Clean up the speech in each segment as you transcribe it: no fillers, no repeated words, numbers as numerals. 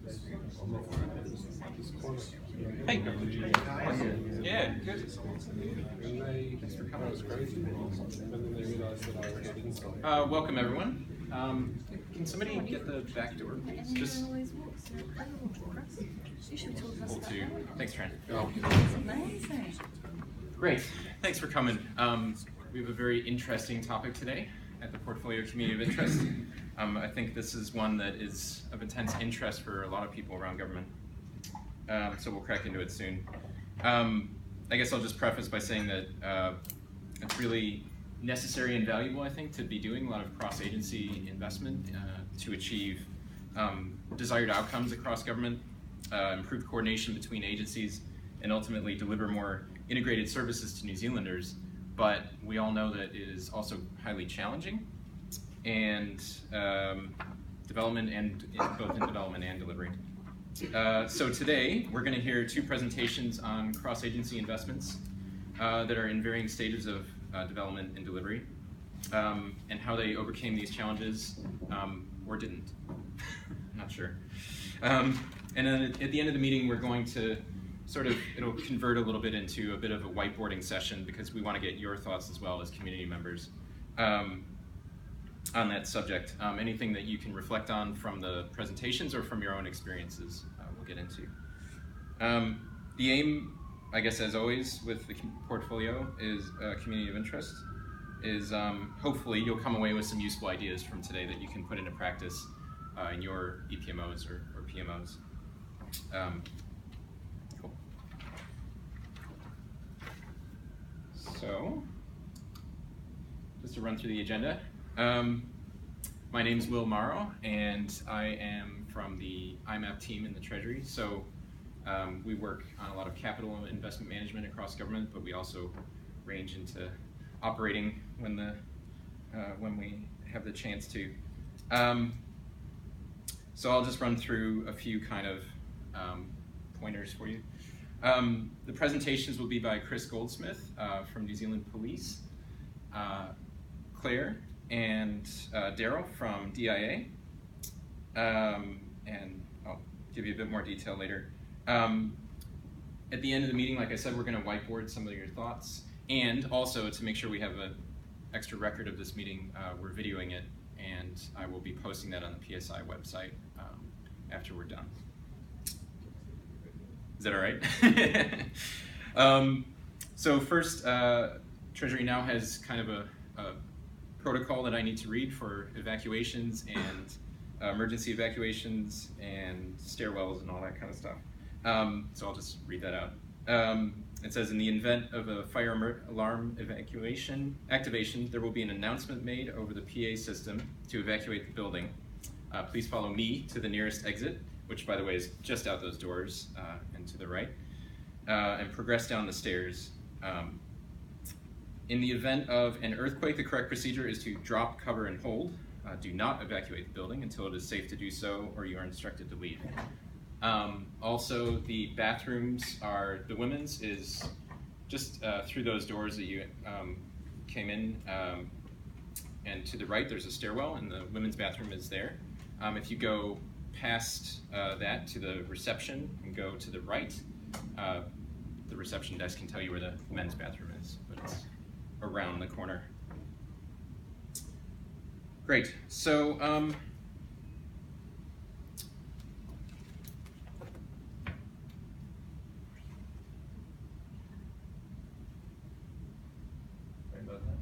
Hey. Yeah, good. Thanks for coming. It was crazy. And then they realized that I already didn't start. Welcome, everyone. Can somebody get the back door, please? Just pull to. Thanks, Trent. Oh. Amazing. Great. Thanks for coming. We have a very interesting topic today at the Portfolio Community of Interest. I think this is one that is of intense interest for a lot of people around government. So we'll crack into it soon. I guess I'll just preface by saying that it's really necessary and valuable, I think, to be doing a lot of cross-agency investment to achieve desired outcomes across government, improve coordination between agencies, and ultimately deliver more integrated services to New Zealanders. But we all know that it is also highly challenging, and both in development and delivery. So today, we're going to hear two presentations on cross-agency investments that are in varying stages of development and delivery, and how they overcame these challenges, or didn't. Not sure. And then at the end of the meeting, we're going to it'll convert a little bit into a bit of a whiteboarding session, because we want to get your thoughts as well as community members on that subject. Anything that you can reflect on from the presentations or from your own experiences, we'll get into. The aim, I guess, as always, with the portfolio is community of interest, is hopefully you'll come away with some useful ideas from today that you can put into practice in your EPMOs or PMOs. Cool. So, just to run through the agenda. My name is Will Morrow, and I am from the IMAP team in the Treasury. So we work on a lot of capital and investment management across government, but we also range into operating when we have the chance to. So I'll just run through a few kind of pointers for you. The presentations will be by Chris Goldsmith from New Zealand Police, Claire and Daryl from DIA, and I'll give you a bit more detail later. At the end of the meeting, like I said, we're going to whiteboard some of your thoughts, and also to make sure we have an extra record of this meeting, we're videoing it, and I will be posting that on the PSI website after we're done. Is that all right? So first, Treasury now has kind of a protocol that I need to read for evacuations and emergency evacuations and stairwells and all that kind of stuff. So I'll just read that out. It says, in the event of a fire alarm activation, there will be an announcement made over the PA system to evacuate the building. Please follow me to the nearest exit, which, by the way, is just out those doors and to the right, and progress down the stairs. In the event of an earthquake, the correct procedure is to drop, cover, and hold. Do not evacuate the building until it is safe to do so, or you are instructed to leave. Also, the bathrooms the women's is just through those doors that you came in, and to the right there's a stairwell, and the women's bathroom is there. If you go past that to the reception and go to the right, the reception desk can tell you where the men's bathroom is, but it's around the corner. Great. So sorry about that.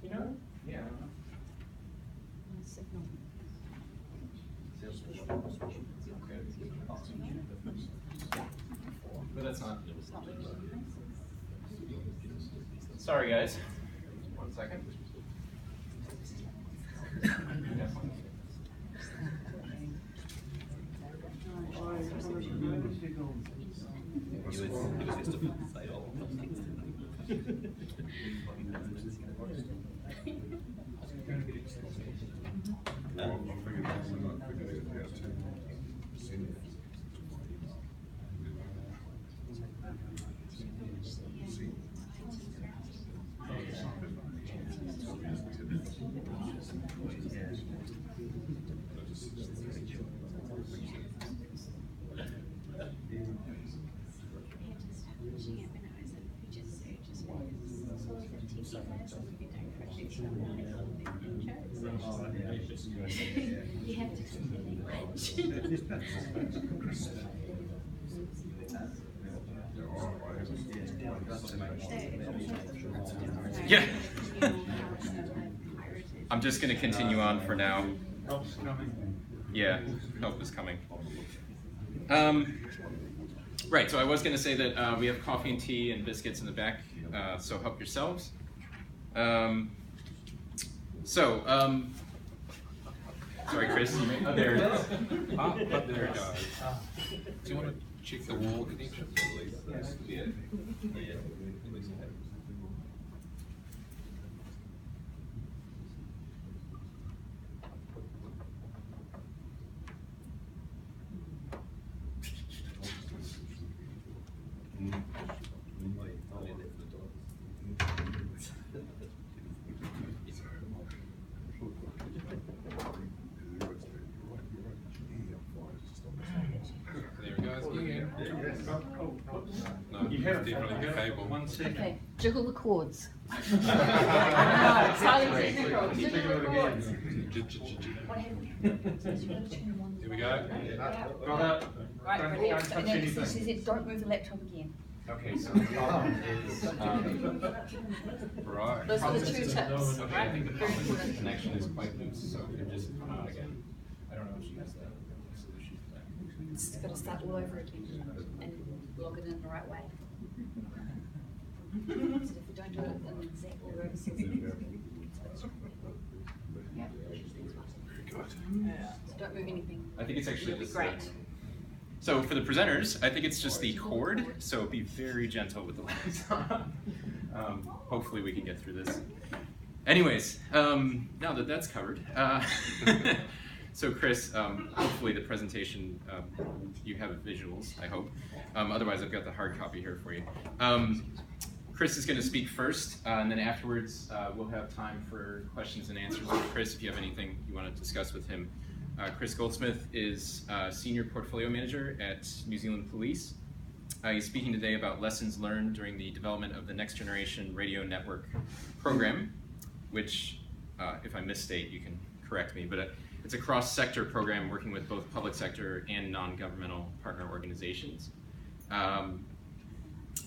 You know? Yeah. But that's not. Sorry, guys. 1 second. You have to Yeah. I'm just going to continue on for now. Help's coming. Yeah, help is coming. Right, so I was going to say that we have coffee and tea and biscuits in the back, so help yourselves. Sorry, Chris. Oh, there it is. But there it goes. Do you want to check the wall connection? Yeah. There it goes again. No, You have definitely the cable. 1 second. Okay, jiggle the cords. Here we go. Got it. Right, Don't brilliant. touch And then anything. she said, don't move the laptop again. Okay, so the problem is, Right. Those are the two tips, okay, I right? think the Very problem is the important. connection is quite loose, so it could just come out again. I don't know if she has the solution for that. It's got to start all over again and log it in the right way. So if we don't do it in exactly the right system. Yeah. So don't move anything. I think it's actually It'll be just great. So for the presenters, I think it's just the cord, so be very gentle with the laptop. Hopefully we can get through this. Anyways, now that that's covered, so Chris, hopefully the presentation, you have visuals, I hope. Otherwise I've got the hard copy here for you. Chris is going to speak first, and then afterwards we'll have time for questions and answers with Chris if you have anything you want to discuss with him. Chris Goldsmith is Senior Portfolio Manager at New Zealand Police. He's speaking today about lessons learned during the development of the Next Generation Radio Network program, which, if I misstate, you can correct me, but it's a cross-sector program working with both public sector and non-governmental partner organizations,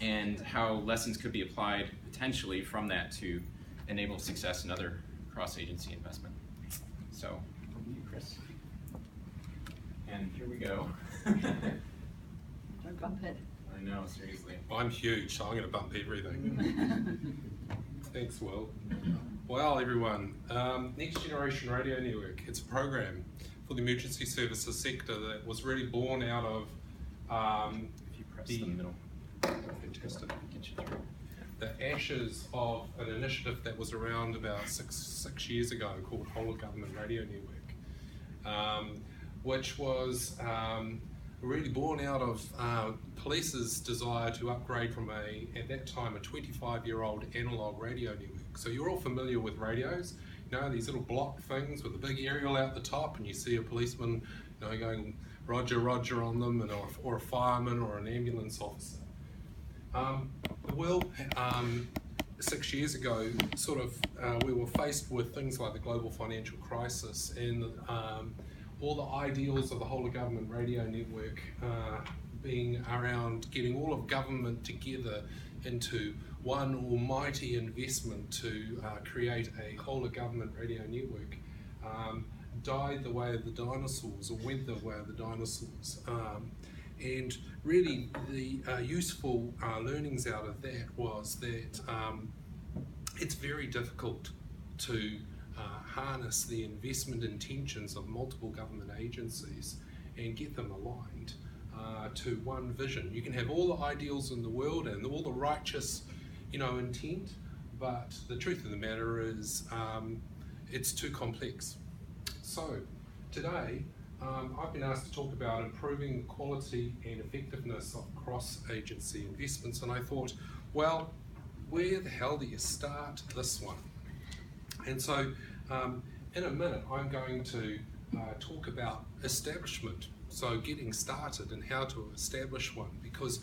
and how lessons could be applied potentially from that to enable success in other cross-agency investment. So, over to you, Chris. And here we go. Don't bump it. I know, seriously. I'm huge, so I'm going to bump everything. Thanks, Will. Well, everyone, Next Generation Radio Network, it's a program for the emergency services sector that was really born out of If you press the middle, fantastic. get you through. The ashes of an initiative that was around about six years ago called Whole of Government Radio Network, which was really born out of police's desire to upgrade from at that time, a 25-year-old analog radio network. So you're all familiar with radios, you know, these little block things with a big aerial out the top, and you see a policeman, you know, going Roger, Roger on them, and or a fireman or an ambulance officer. Well, 6 years ago, sort of, we were faced with things like the global financial crisis and all the ideals of the Whole of Government Radio Network being around getting all of government together into one almighty investment to create a Whole of Government Radio Network died the way of the dinosaurs, or went the way of the dinosaurs. And really the useful learnings out of that was that it's very difficult to harness the investment intentions of multiple government agencies and get them aligned to one vision. You can have all the ideals in the world and all the righteous, intent, but the truth of the matter is it's too complex. So today I've been asked to talk about improving the quality and effectiveness of cross-agency investments, and I thought, well, where the hell do you start this one? And so in a minute I'm going to talk about establishment, so getting started and how to establish one, because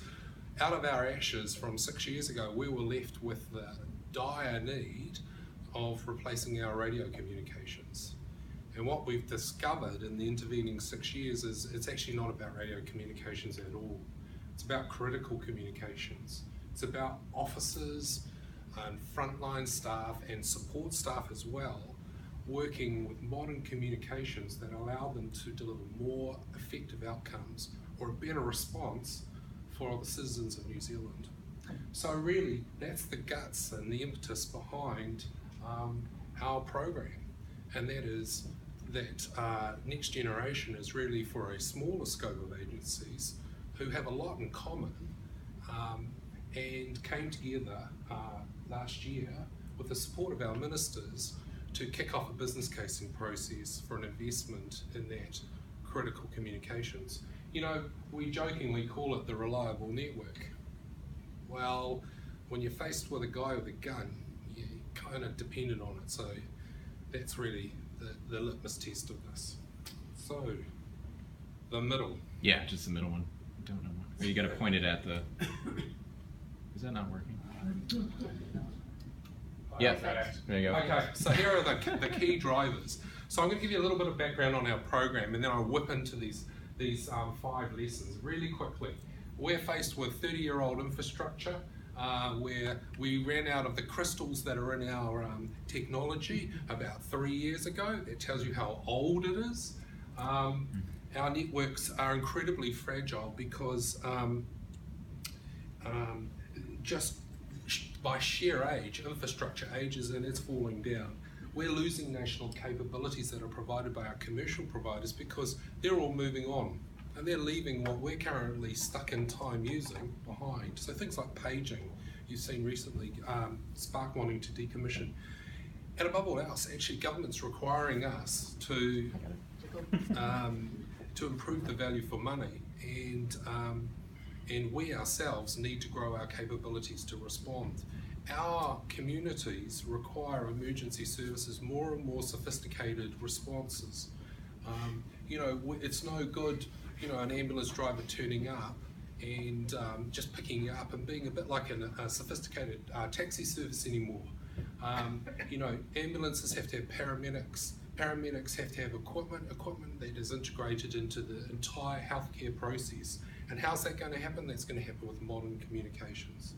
out of our ashes from 6 years ago we were left with the dire need of replacing our radio communications. And what we've discovered in the intervening 6 years is it's actually not about radio communications at all. It's about critical communications. It's about officers and frontline staff and support staff as well, working with modern communications that allow them to deliver more effective outcomes or a better response for the citizens of New Zealand. So really, that's the guts and the impetus behind our program, and that is that Next Generation is really for a smaller scope of agencies who have a lot in common and came together last year with the support of our ministers to kick off a business casing process for an investment in that critical communications. You know, we jokingly call it the reliable network. Well, when you're faced with a guy with a gun, you're kind of dependent on it, so that's really the litmus test of this. So, the middle. Yeah, just the middle one. I don't know. Or you got to point it at the... Is that not working? Yeah, there you go. Okay, so here are the key drivers. So I'm going to give you a little bit of background on our program, and then I'll whip into these 5 lessons really quickly. We're faced with 30-year-old infrastructure where we ran out of the crystals that are in our technology about 3 years ago. That tells you how old it is. Our networks are incredibly fragile because just by sheer age, infrastructure ages and it's falling down. We're losing national capabilities that are provided by our commercial providers because they're all moving on and they're leaving what we're currently stuck in time using behind. So things like paging, you've seen recently, Spark wanting to decommission. And above all else, actually government's requiring us to improve the value for money, and we ourselves need to grow our capabilities to respond. Our communities require emergency services, more and more sophisticated responses. You know, it's no good, you know, an ambulance driver turning up and just picking you up and being a bit like a sophisticated taxi service anymore. You know, ambulances have to have paramedics. Paramedics have to have equipment that is integrated into the entire healthcare process. And how's that going to happen? That's going to happen with modern communications.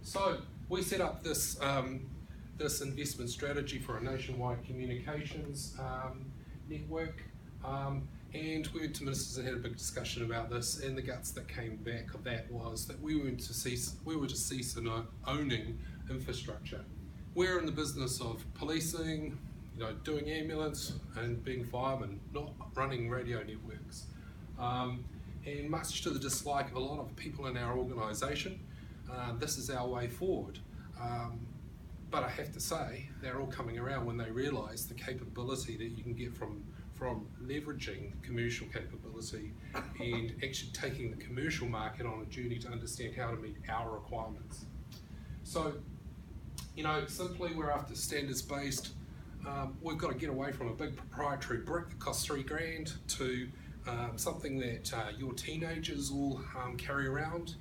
So we set up this this investment strategy for a nationwide communications network, and we went to ministers and had a big discussion about this. And the guts that came back of that was that we were to cease owning infrastructure. We're in the business of policing, you know, doing ambulance and being firemen, not running radio networks. And much to the dislike of a lot of people in our organisation, this is our way forward. But I have to say, they're all coming around when they realise the capability that you can get from leveraging commercial capability and actually taking the commercial market on a journey to understand how to meet our requirements. So, you know, simply we're after standards-based. We've got to get away from a big proprietary brick that costs $3,000 to something that your teenagers will carry around,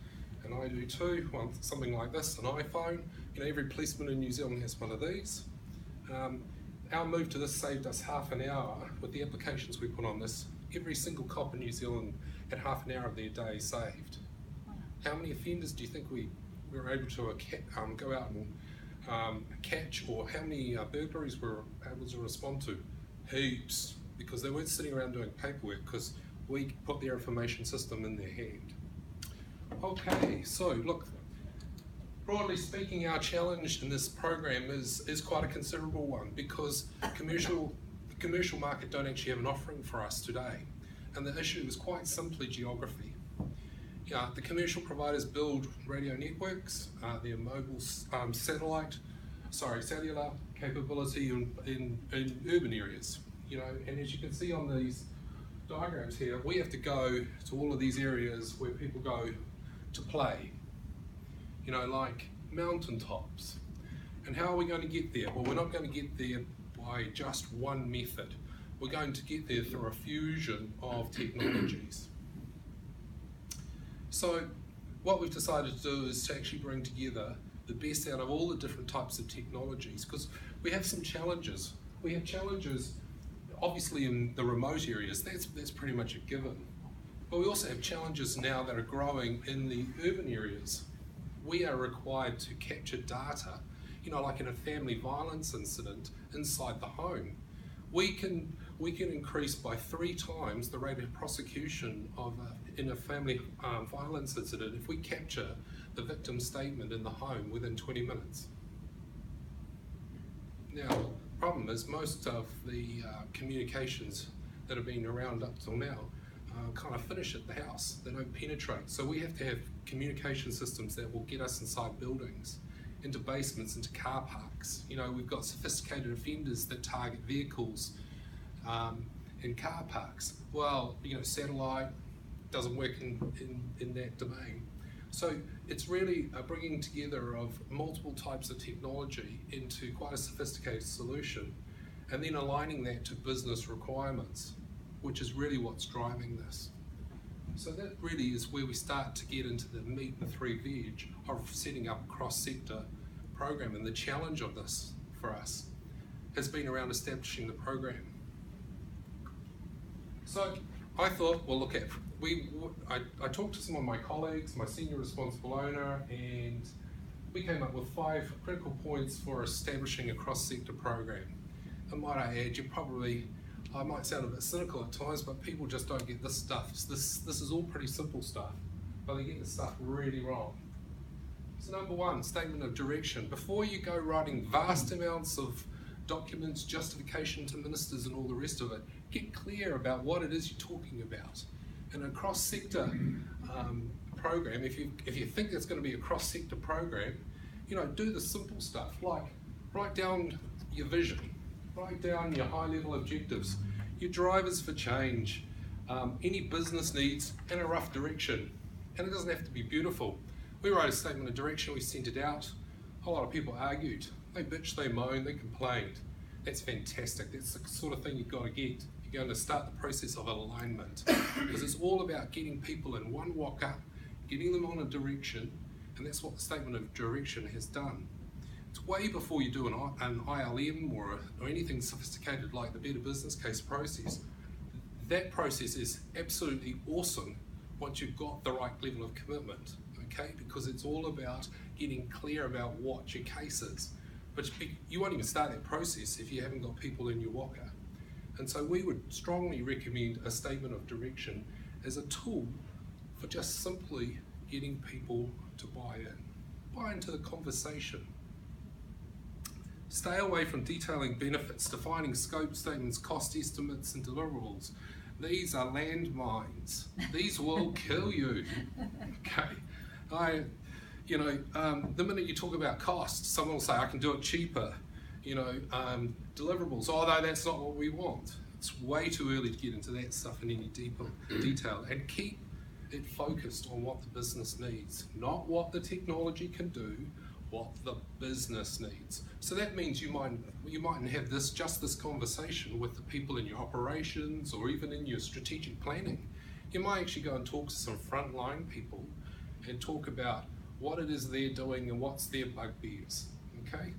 and I do too. Well, something like this, an iPhone. You know, every policeman in New Zealand has one of these. Our move to this saved us half an hour with the applications we put on this. Every single cop in New Zealand had half an hour of their day saved. How many offenders do you think we were able to go out and catch, or how many burglaries we were able to respond to? Heaps, because they weren't sitting around doing paperwork, because we put their information system in their hand. Okay, so look, broadly speaking, our challenge in this program is quite a considerable one, because the commercial market don't actually have an offering for us today, and the issue is quite simply geography. The commercial providers build radio networks, their mobile cellular capability in urban areas. And as you can see on these diagrams here, we have to go to all of these areas where people go to play, like mountaintops. And how are we going to get there? Well, we're not going to get there by just one method. We're going to get there through a fusion of technologies. So what we've decided to do is to actually bring together the best out of all the different types of technologies, because we have some challenges. We have challenges obviously in the remote areas, that's pretty much a given. But we also have challenges now that are growing in the urban areas. We are required to capture data, like in a family violence incident inside the home. We can increase by 3 times the rate of prosecution in a family violence incident if we capture the victim's statement in the home within 20 minutes. Now, the problem is most of the communications that have been around up till now kind of finish at the house. They don't penetrate. So we have to have communication systems that will get us inside buildings, into basements, into car parks. We've got sophisticated offenders that target vehicles in car parks. Well, satellite doesn't work in that domain. So it's really a bringing together of multiple types of technology into quite a sophisticated solution, and then aligning that to business requirements, which is really what's driving this. So that really is where we start to get into the meat and 3 veg of setting up a cross-sector program. And the challenge of this for us has been around establishing the program. So I thought, well, look, I talked to some of my colleagues, my senior responsible owner, and we came up with 5 critical points for establishing a cross-sector program. And might I add, I might sound a bit cynical at times, but people just don't get this stuff. This is all pretty simple stuff, but they get this stuff really wrong. So number 1, statement of direction. Before you go writing vast amounts of documents, justification to ministers and all the rest of it, get clear about what it is you're talking about. And a cross-sector program, if you think it's going to be a cross-sector program, do the simple stuff, like write down your vision, write down your high-level objectives, your drivers for change, any business needs, and a rough direction. And it doesn't have to be beautiful. We wrote a statement of direction, we sent it out. A whole lot of people argued. They bitched, they moaned, they complained. That's fantastic. That's the sort of thing you've got to get. You're going to start the process of alignment, because it's all about getting people in one walk-up, getting them on a direction, and that's what the statement of direction has done. It's way before you do an ILM or anything sophisticated like the Better Business Case process. That process is absolutely awesome once you've got the right level of commitment, okay? Because it's all about getting clear about what your case is. But you won't even start that process if you haven't got people in your walker. And so we would strongly recommend a statement of direction as a tool for just simply getting people to buy into the conversation. Stay away from detailing benefits, defining scope statements, cost estimates, and deliverables. These are landmines. These will kill you. Okay. The minute you talk about costs, someone will say, I can do it cheaper. Deliverables, although that's not what we want. It's way too early to get into that stuff in any deeper detail, and keep it focused on what the business needs, not what the technology can do, what the business needs. So that means you mightn't have just this conversation with the people in your operations or even in your strategic planning. You might actually go and talk to some frontline people and talk about what it is they're doing and what's their bugbears, okay?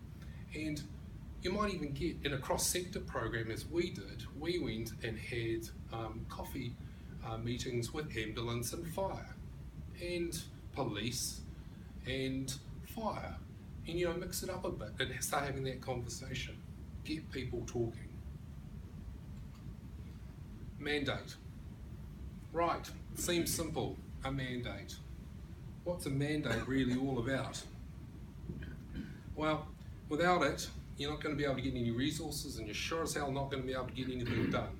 And you might even get, in a cross-sector program as we did, we went and had coffee meetings with ambulance and fire, and police and fire, and mix it up a bit and start having that conversation. Get people talking. Mandate. Right, seems simple, a mandate. What's a mandate really all about? Well, without it, you're not going to be able to get any resources, and you're sure as hell not going to be able to get anything done.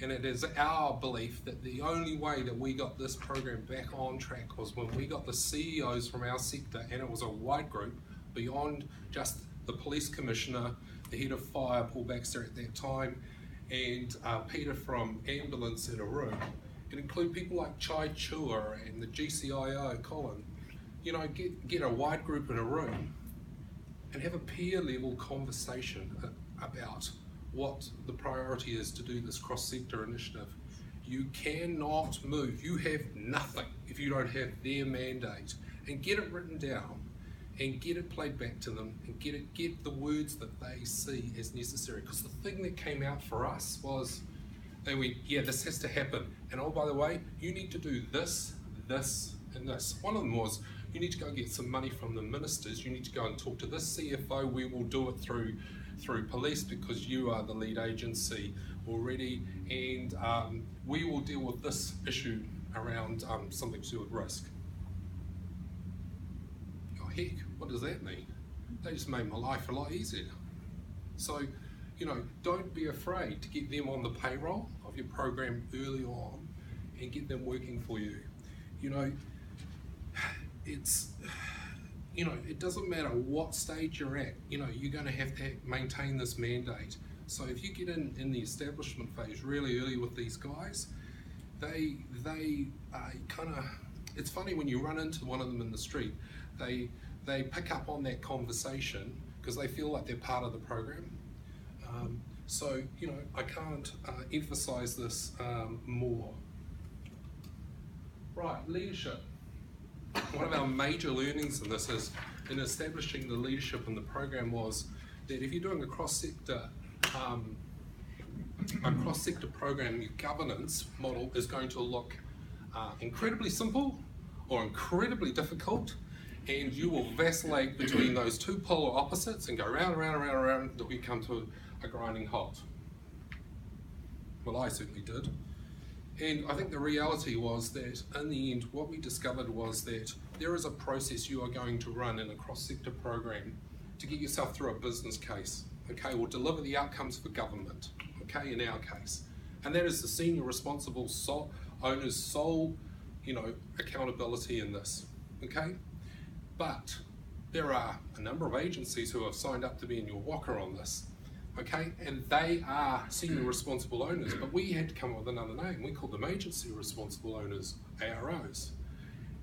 And it is our belief that the only way that we got this program back on track was when we got the CEOs from our sector, and it was a wide group beyond just the police commissioner, the head of fire, Paul Baxter at that time, and Peter from ambulance in a room. It included people like Chai Chua and the GCIO, Colin. You know, get a wide group in a room and have a peer level conversation about what the priority is to do this cross-sector initiative. You cannot move. You have nothing if you don't have their mandate. And get it written down and get it played back to them and get the words that they see as necessary. Because the thing that came out for us was they went, yeah, this has to happen. And oh, by the way, you need to do this, this, and this. One of them was, you need to go get some money from the ministers. You need to go and talk to this CFO. We will do it through police because you are the lead agency already, and we will deal with this issue around something to do with risk. Oh heck, what does that mean? They just made my life a lot easier. So, you know, don't be afraid to get them on the payroll of your program early on and get them working for you. You know, it doesn't matter what stage you're at, you know, you're going to have to maintain this mandate. So if you get in the establishment phase really early with these guys, they kind of, it's funny when you run into one of them in the street, they pick up on that conversation because they feel like they're part of the program. So, you know, I can't emphasize this more. Right, leadership. One of our major learnings in this is in establishing the leadership in the program was that if you're doing a cross-sector program, your governance model is going to look incredibly simple or incredibly difficult, and you will vacillate between those two polar opposites and go round and round and round and round until we come to a grinding halt. Well, I certainly did. And I think the reality was that in the end, what we discovered was that there is a process you are going to run in a cross-sector program to get yourself through a business case, okay, or deliver the outcomes for government, okay, in our case. And that is the senior responsible owner's sole, you know, accountability in this, okay? But there are a number of agencies who have signed up to be in your walker on this. Okay, and they are senior responsible owners, but we had to come up with another name. We called them agency responsible owners, AROs.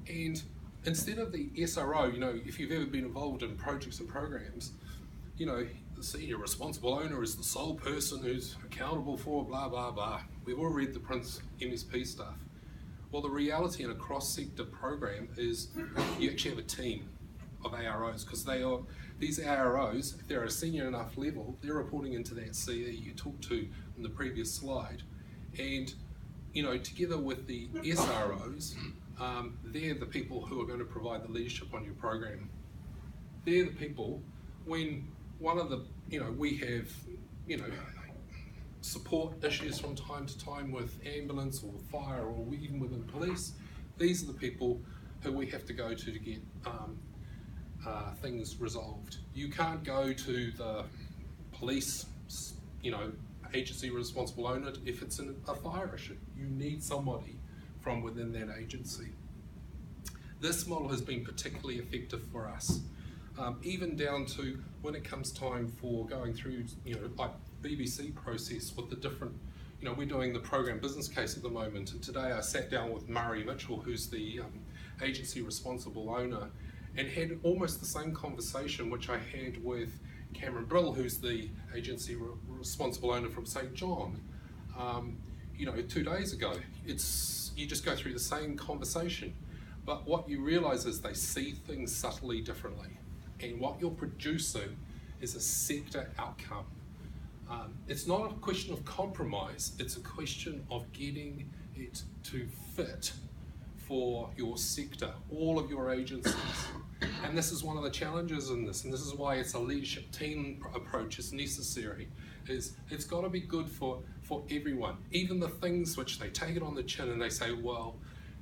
And instead of the SRO, you know, if you've ever been involved in projects and programs, you know, the senior responsible owner is the sole person who's accountable for blah, blah, blah. We've all read the Prince MSP stuff. Well, the reality in a cross-sector program is you actually have a team of AROs, because these AROs, if they're at a senior enough level, they're reporting into that CE you talked to in the previous slide. And, you know, together with the SROs, they're the people who are going to provide the leadership on your program. They're the people, when one of the, you know, we have, you know, support issues from time to time with ambulance or fire or even within police, these are the people who we have to go to get things resolved. You can't go to the police, you know, agency responsible owner if it's a fire issue. You need somebody from within that agency. This model has been particularly effective for us, even down to when it comes time for going through, you know, like BBC process with the different, you know, we're doing the program business case at the moment, and today I sat down with Murray Mitchell, who's the agency responsible owner, and had almost the same conversation which I had with Cameron Brill, who's the agency responsible owner from St. John, you know, 2 days ago. You just go through the same conversation, but what you realize is they see things subtly differently, and what you're producing is a sector outcome. It's not a question of compromise, it's a question of getting it to fit for your sector, all of your agencies. And this is one of the challenges in this, and this is why it's a leadership team approach is necessary, is it's got to be good for everyone. Even the things which they take it on the chin and they say, well,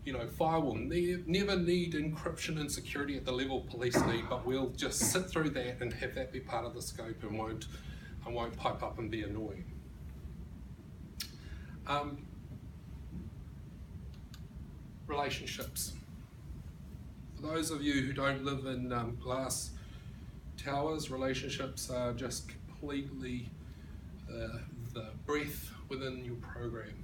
you know, fire will never need encryption and security at the level police need, but we'll just sit through that and have that be part of the scope and won't pipe up and be annoying. Relationships. For those of you who don't live in glass towers, relationships are just completely the breath within your program.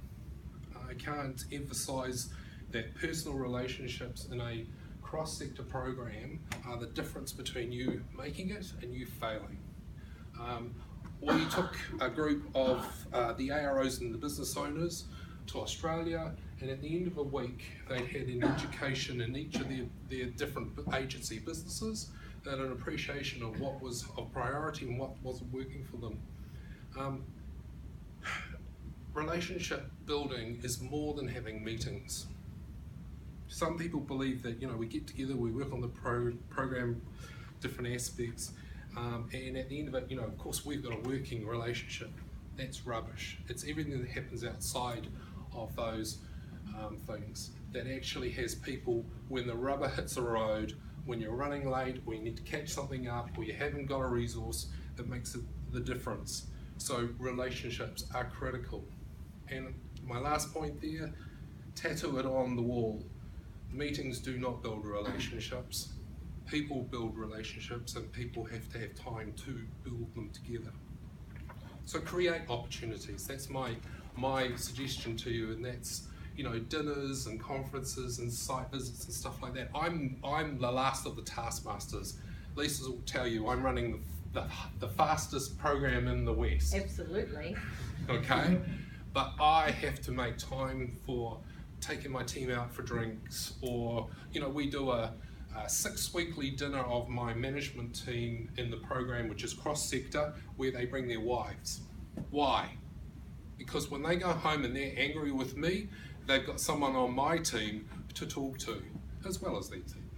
I can't emphasize that personal relationships in a cross-sector program are the difference between you making it and you failing. We took a group of the AROs and the business owners to Australia, and at the end of a week they had an education in each of their different agency businesses. They had an appreciation of what was of priority and what wasn't working for them. Relationship building is more than having meetings. Some people believe that, you know, we get together, we work on the program, different aspects, and at the end of it, you know, of course we've got a working relationship. That's rubbish. It's everything that happens outside of those things that actually has people, when the rubber hits the road, when you're running late, or you need to catch something up, or you haven't got a resource, it makes the difference. So relationships are critical. And my last point there, tattoo it on the wall. Meetings do not build relationships. People build relationships, and people have to have time to build them together. So create opportunities. That's my suggestion to you, and that's, you know, dinners and conferences and site visits and stuff like that. I'm the last of the taskmasters. Lisa will tell you I'm running the fastest program in the West. Absolutely. Okay, but I have to make time for taking my team out for drinks, or, you know, we do a 6-weekly dinner of my management team in the program, which is cross-sector, where they bring their wives. Why? Because when they go home and they're angry with me, they've got someone on my team to talk to, as well as their team.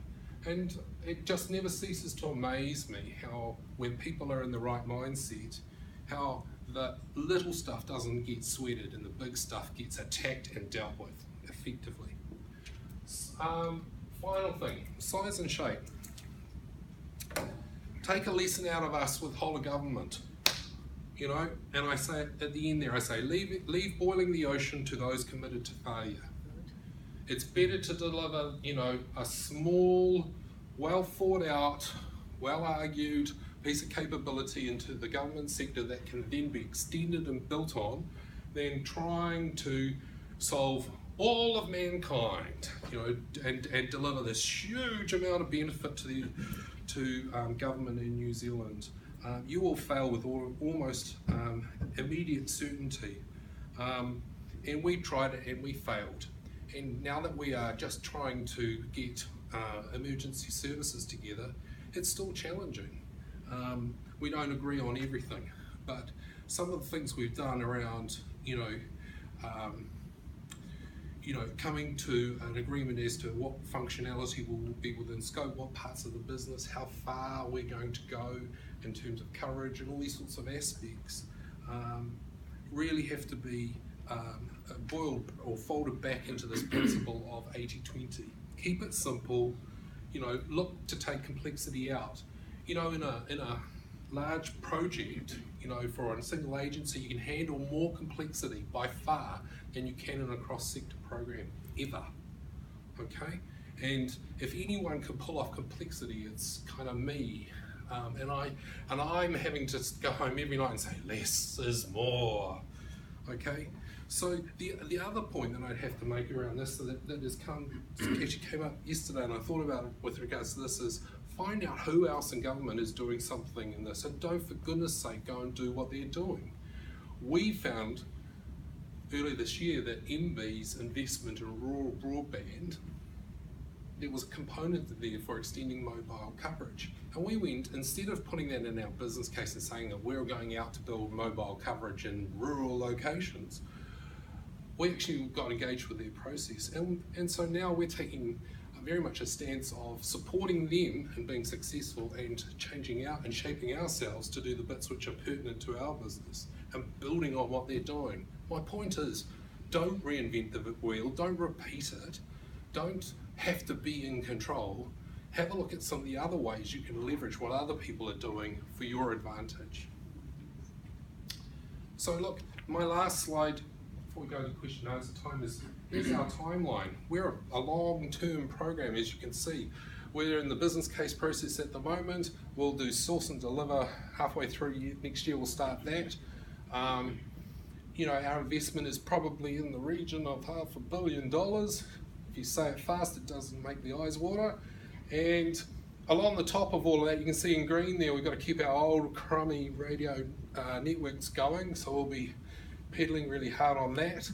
And it just never ceases to amaze me how, when people are in the right mindset, how the little stuff doesn't get sweated and the big stuff gets attacked and dealt with effectively. Final thing, size and shape. Take a lesson out of us with whole of government, you know, and I say at the end there, I say, leave boiling the ocean to those committed to failure. It's better to deliver, you know, a small, well thought out, well argued piece of capability into the government sector that can then be extended and built on, than trying to solve all of mankind, you know, and deliver this huge amount of benefit to government in New Zealand. You will fail with almost immediate certainty. And we tried it and we failed. And now that we are just trying to get emergency services together, it's still challenging. We don't agree on everything, but some of the things we've done around, coming to an agreement as to what functionality will be within scope, what parts of the business, how far we're going to go in terms of coverage and all these sorts of aspects, really have to be boiled or folded back into this principle of 80-20. Keep it simple, look to take complexity out. In a large project, for a single agency, you can handle more complexity by far than you can in a cross-sector program, ever, okay? And if anyone can pull off complexity, it's kind of me. And I'm having to go home every night and say, less is more, okay? So the other point that I'd have to make around this that actually came up yesterday, and I thought about it with regards to this, is find out who else in government is doing something in this, and don't, for goodness sake, go and do what they're doing. We found earlier this year that MBIE's investment in rural broadband, there was a component there for extending mobile coverage. And we went, instead of putting that in our business case and saying that we're going out to build mobile coverage in rural locations, we actually got engaged with their process. And so now we're taking very much a stance of supporting them and being successful and changing out and shaping ourselves to do the bits which are pertinent to our business and building on what they're doing. My point is, don't reinvent the wheel, don't repeat it, don't have to be in control. Have a look at some of the other ways you can leverage what other people are doing for your advantage. So look, my last slide before we go to question and answer time, here's our timeline. We're a long-term program, as you can see. We're in the business case process at the moment. We'll do source and deliver halfway through next year. We'll start that. You know, our investment is probably in the region of $500 million. If you say it fast, it doesn't make the eyes water. And along the top of all of that, you can see in green there, we've got to keep our old crummy radio networks going. So we'll be pedaling really hard on that.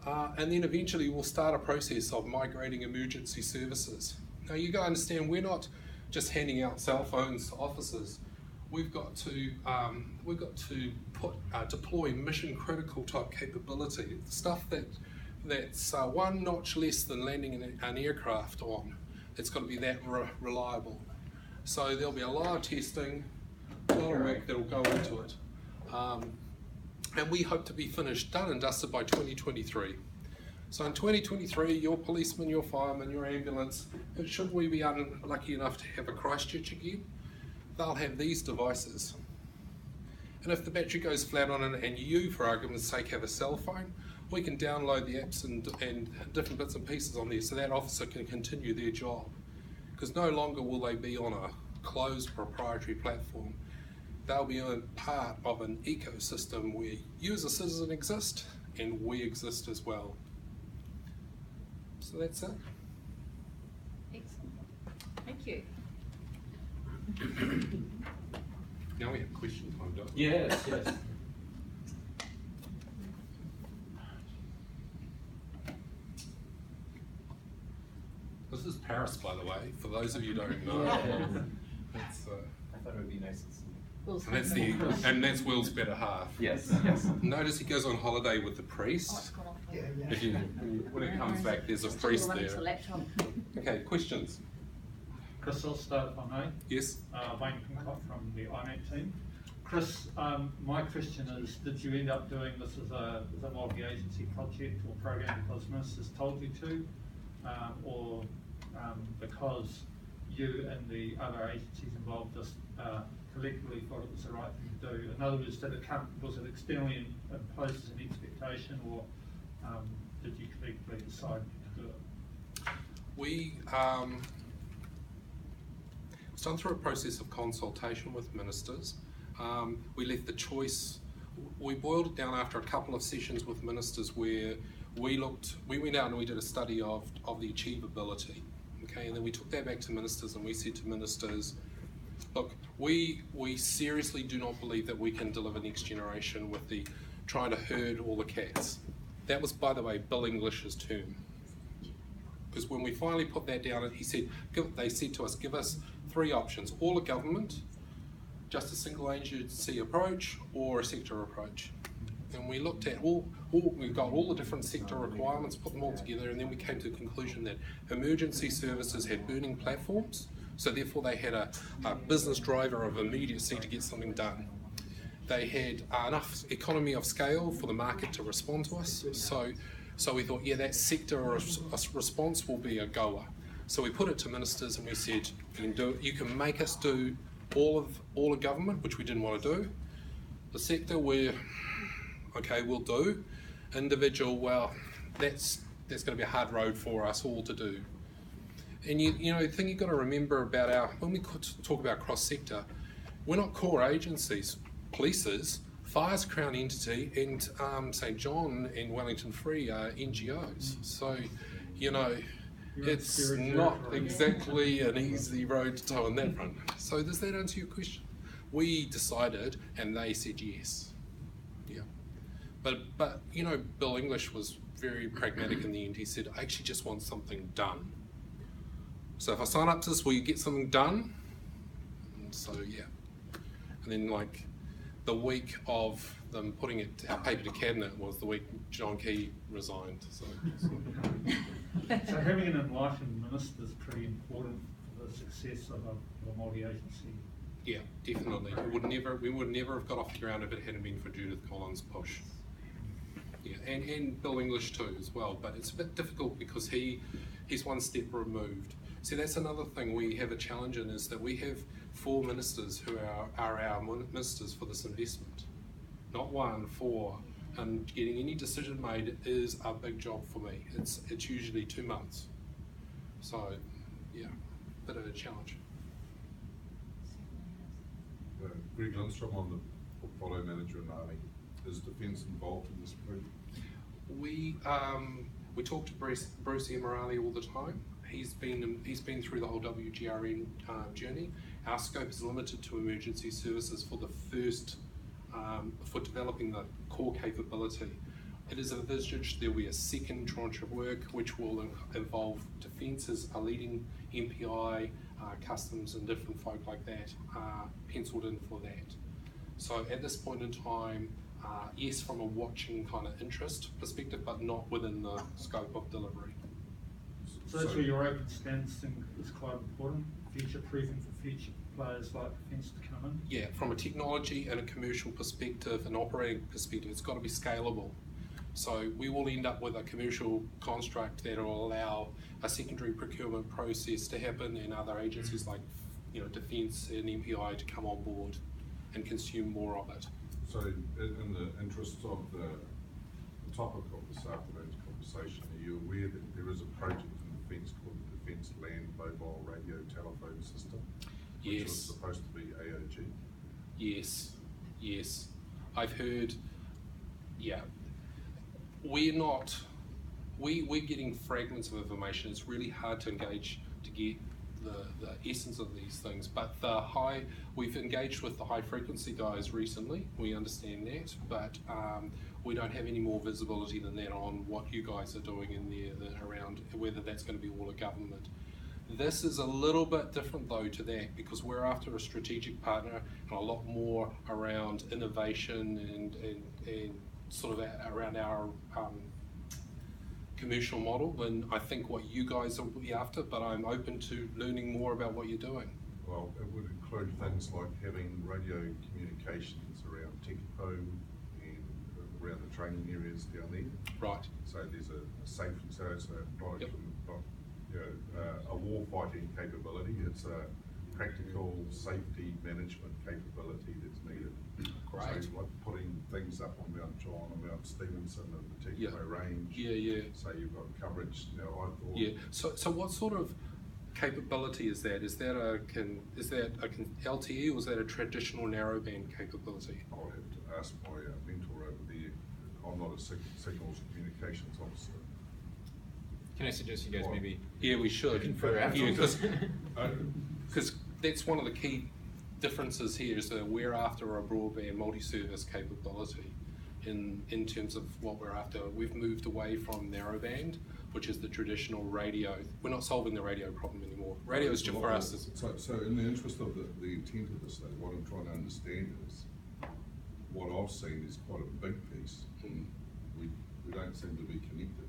And then eventually we'll start a process of migrating emergency services. Now you got to understand, we're not just handing out cell phones to officers. We've got to deploy mission critical type capability, stuff that's one notch less than landing an aircraft on. It's got to be that reliable. So there'll be a lot of testing, a lot of work that'll go into it. And we hope to be finished, done and dusted by 2023. So in 2023, your policeman, your fireman, your ambulance, should we be unlucky enough to have a Christchurch again, they'll have these devices. And if the battery goes flat on it and you, for argument's sake, have a cell phone, we can download the apps and different bits and pieces on there so that officer can continue their job. Because no longer will they be on a closed proprietary platform. They'll be a part of an ecosystem where you as a citizen exist and we exist as well. So that's it. Excellent. Thank you. Now we have question time, don't we? Yes, yes. This is Paris, by the way, for those of you who don't know. It's, I thought it would be nice to see. and that's Will's better half. Yes, yes. Notice he goes on holiday with the Oh, priest. it's gone off. If you, when it comes back, there's a priest Running to the there. laptop. Okay, questions? Chris, I'll start if I may. Yes? Wayne Pincott from the IMAC team. Chris, my question is, did you end up doing this as a multi-agency project or program because ministers told you to, or because you and the other agencies involved just collectively thought it was the right thing to do? In other words, was it externally imposed as an expectation, or did you collectively decide to do it? It's done through a process of consultation with ministers. We left the choice, we boiled it down after a couple of sessions with ministers where we went out and we did a study of the achievability, okay, and then we took that back to ministers and we said to ministers, look, we seriously do not believe that we can deliver next generation with the trying to herd all the cats. That was, by the way, Bill English's term. Because when we finally put that down, they said to us, give us 3 options: all of government, just a single agency approach, or a sector approach. And we looked at we got all the different sector requirements, put them all together, and then we came to the conclusion that emergency services had burning platforms, so therefore they had a business driver of immediacy to get something done. They had enough economy of scale for the market to respond to us, so we thought, yeah, that sector response will be a goer. So we put it to ministers and we said, you can make us do all of government, which we didn't want to do. The sector, we'll do. Individual, well, that's going to be a hard road for us all to do. And you know, the thing you've got to remember about when we talk about cross-sector, we're not core agencies. Police's, Fire's Crown entity, and St John and Wellington Free are NGOs. So, you know, it's not exactly an easy road to toe on that front. So does that answer your question? We decided and they said yes. Yeah. But you know, Bill English was very pragmatic in the end. He said, I actually just want something done. So if I sign up to this, will you get something done? And so yeah. And then like the week of them putting our paper to cabinet was the week John Key resigned. So having an enlightened minister is pretty important for the success of a multi-agency. yeah, definitely. We would never have got off the ground if it hadn't been for Judith Collins' push. Yeah, and Bill English too as well, but it's a bit difficult because he's one step removed. See, that's another thing we have a challenge in, is that we have 4 ministers who are our ministers for this investment. Not 1, 4. and getting any decision made is a big job for me. It's usually 2 months. So, yeah, bit of a challenge. Greg Lindstrom, I'm the portfolio manager in Army. Is Defence involved in this project? We talk to Bruce Emirali all the time. He's been through the whole WGRN journey. Our scope is limited to emergency services for the first, for developing the core capability. It is envisaged there will be a second tranche of work which will involve Defence as a leading MPI, customs and different folk like that penciled in for that. So at this point in time, yes, from a watching kind of interest perspective, but not within the scope of delivery. So that's where your open standards thing is quite important, future proofing for future players like Defence to come in. Yeah, from a technology and a commercial perspective, an operating perspective, it's got to be scalable. So we will end up with a commercial construct that will allow a secondary procurement process to happen and other agencies like Defence and MPI to come on board and consume more of it. So in the interest of the topic of this afternoon's conversation, are you aware that there is a project in Defence called the Defence Land Mobile Radio Telephone System? Which was supposed to be AOG? Yes, yes. I've heard, yeah. We're getting fragments of information. It's really hard to engage to get the essence of these things, but we've engaged with the high frequency guys recently, we understand that, but we don't have any more visibility than that on what you guys are doing in there around whether that's going to be all a government. This is a little bit different though to that, because we're after a strategic partner and a lot more around innovation and sort of around our commercial model than I think what you guys will be after, but I'm open to learning more about what you're doing. Well, it would include things like having radio communications around Tekapō and around the training areas down there. Right. So there's a safety, so it's not a war fighting capability, it's a practical safety management capability that's needed. Great. So like putting things up on Mount John and Mount Stevenson and the Tekapō range. Yeah. So you've got coverage. I thought. Yeah. So what sort of capability is that? Is that a LTE or is that a traditional narrowband capability? I'll have to ask my mentor over there. I'm not a signals communications officer. Can I suggest you guys maybe? Yeah, we should. Confer Because that's one of the key differences here is that we're after a broadband multi-service capability in terms of what we're after. We've moved away from narrowband, which is the traditional radio. We're not solving the radio problem anymore. Radio is just for us. So in the interest of the intent of this, what I'm trying to understand is what I've seen is quite a big piece, and we don't seem to be connected.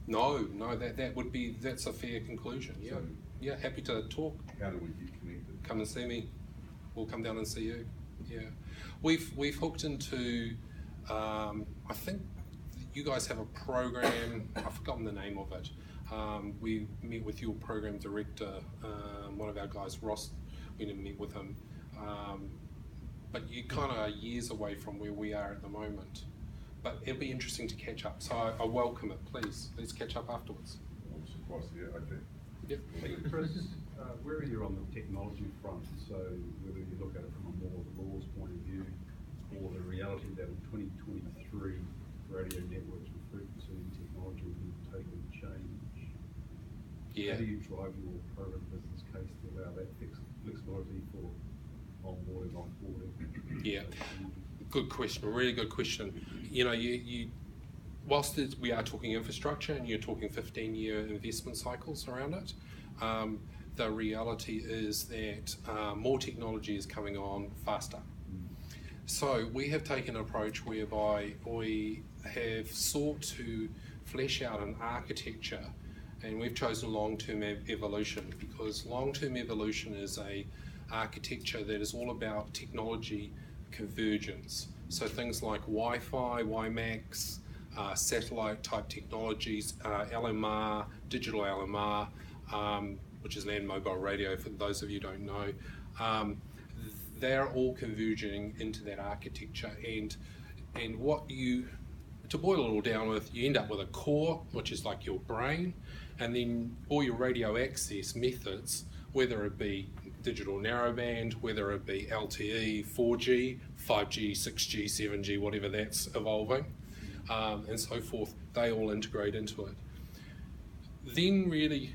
No, that's a fair conclusion. Yeah, So, yeah, happy to talk. How do we get connected? Come and see me. We'll come down and see you. Yeah, we've hooked into. I think you guys have a program. I've forgotten the name of it. We met with your program director, one of our guys, Ross. We didn't meet with him, but you kind of are years away from where we are at the moment. But it'll be interesting to catch up. So I welcome it. Please, let's catch up afterwards. I'm surprised. Yeah, okay. Yep. Hey, Chris, where are you on the technology front? So whether you look at it from a more laws point of view or the reality that in 2023 radio networks and frequency and technology will totally change. Yeah. How do you drive your program business case to allow that flexibility for onboarding, offboarding? Yeah. Good question, really good question. Whilst we are talking infrastructure and you're talking 15-year investment cycles around it, the reality is that more technology is coming on faster. So we have taken an approach whereby we have sought to flesh out an architecture, and we've chosen long-term evolution because long-term evolution is a architecture that is all about technology convergence. So things like Wi-Fi, WiMAX, satellite type technologies, LMR, digital LMR, which is land mobile radio for those of you who don't know, they're all converging into that architecture. And what you to boil it all down with, you end up with a core, which is like your brain, and then all your radio access methods, whether it be digital narrowband, whether it be LTE, 4G, 5G, 6G, 7G, whatever that's evolving, and so forth, they all integrate into it. Then really,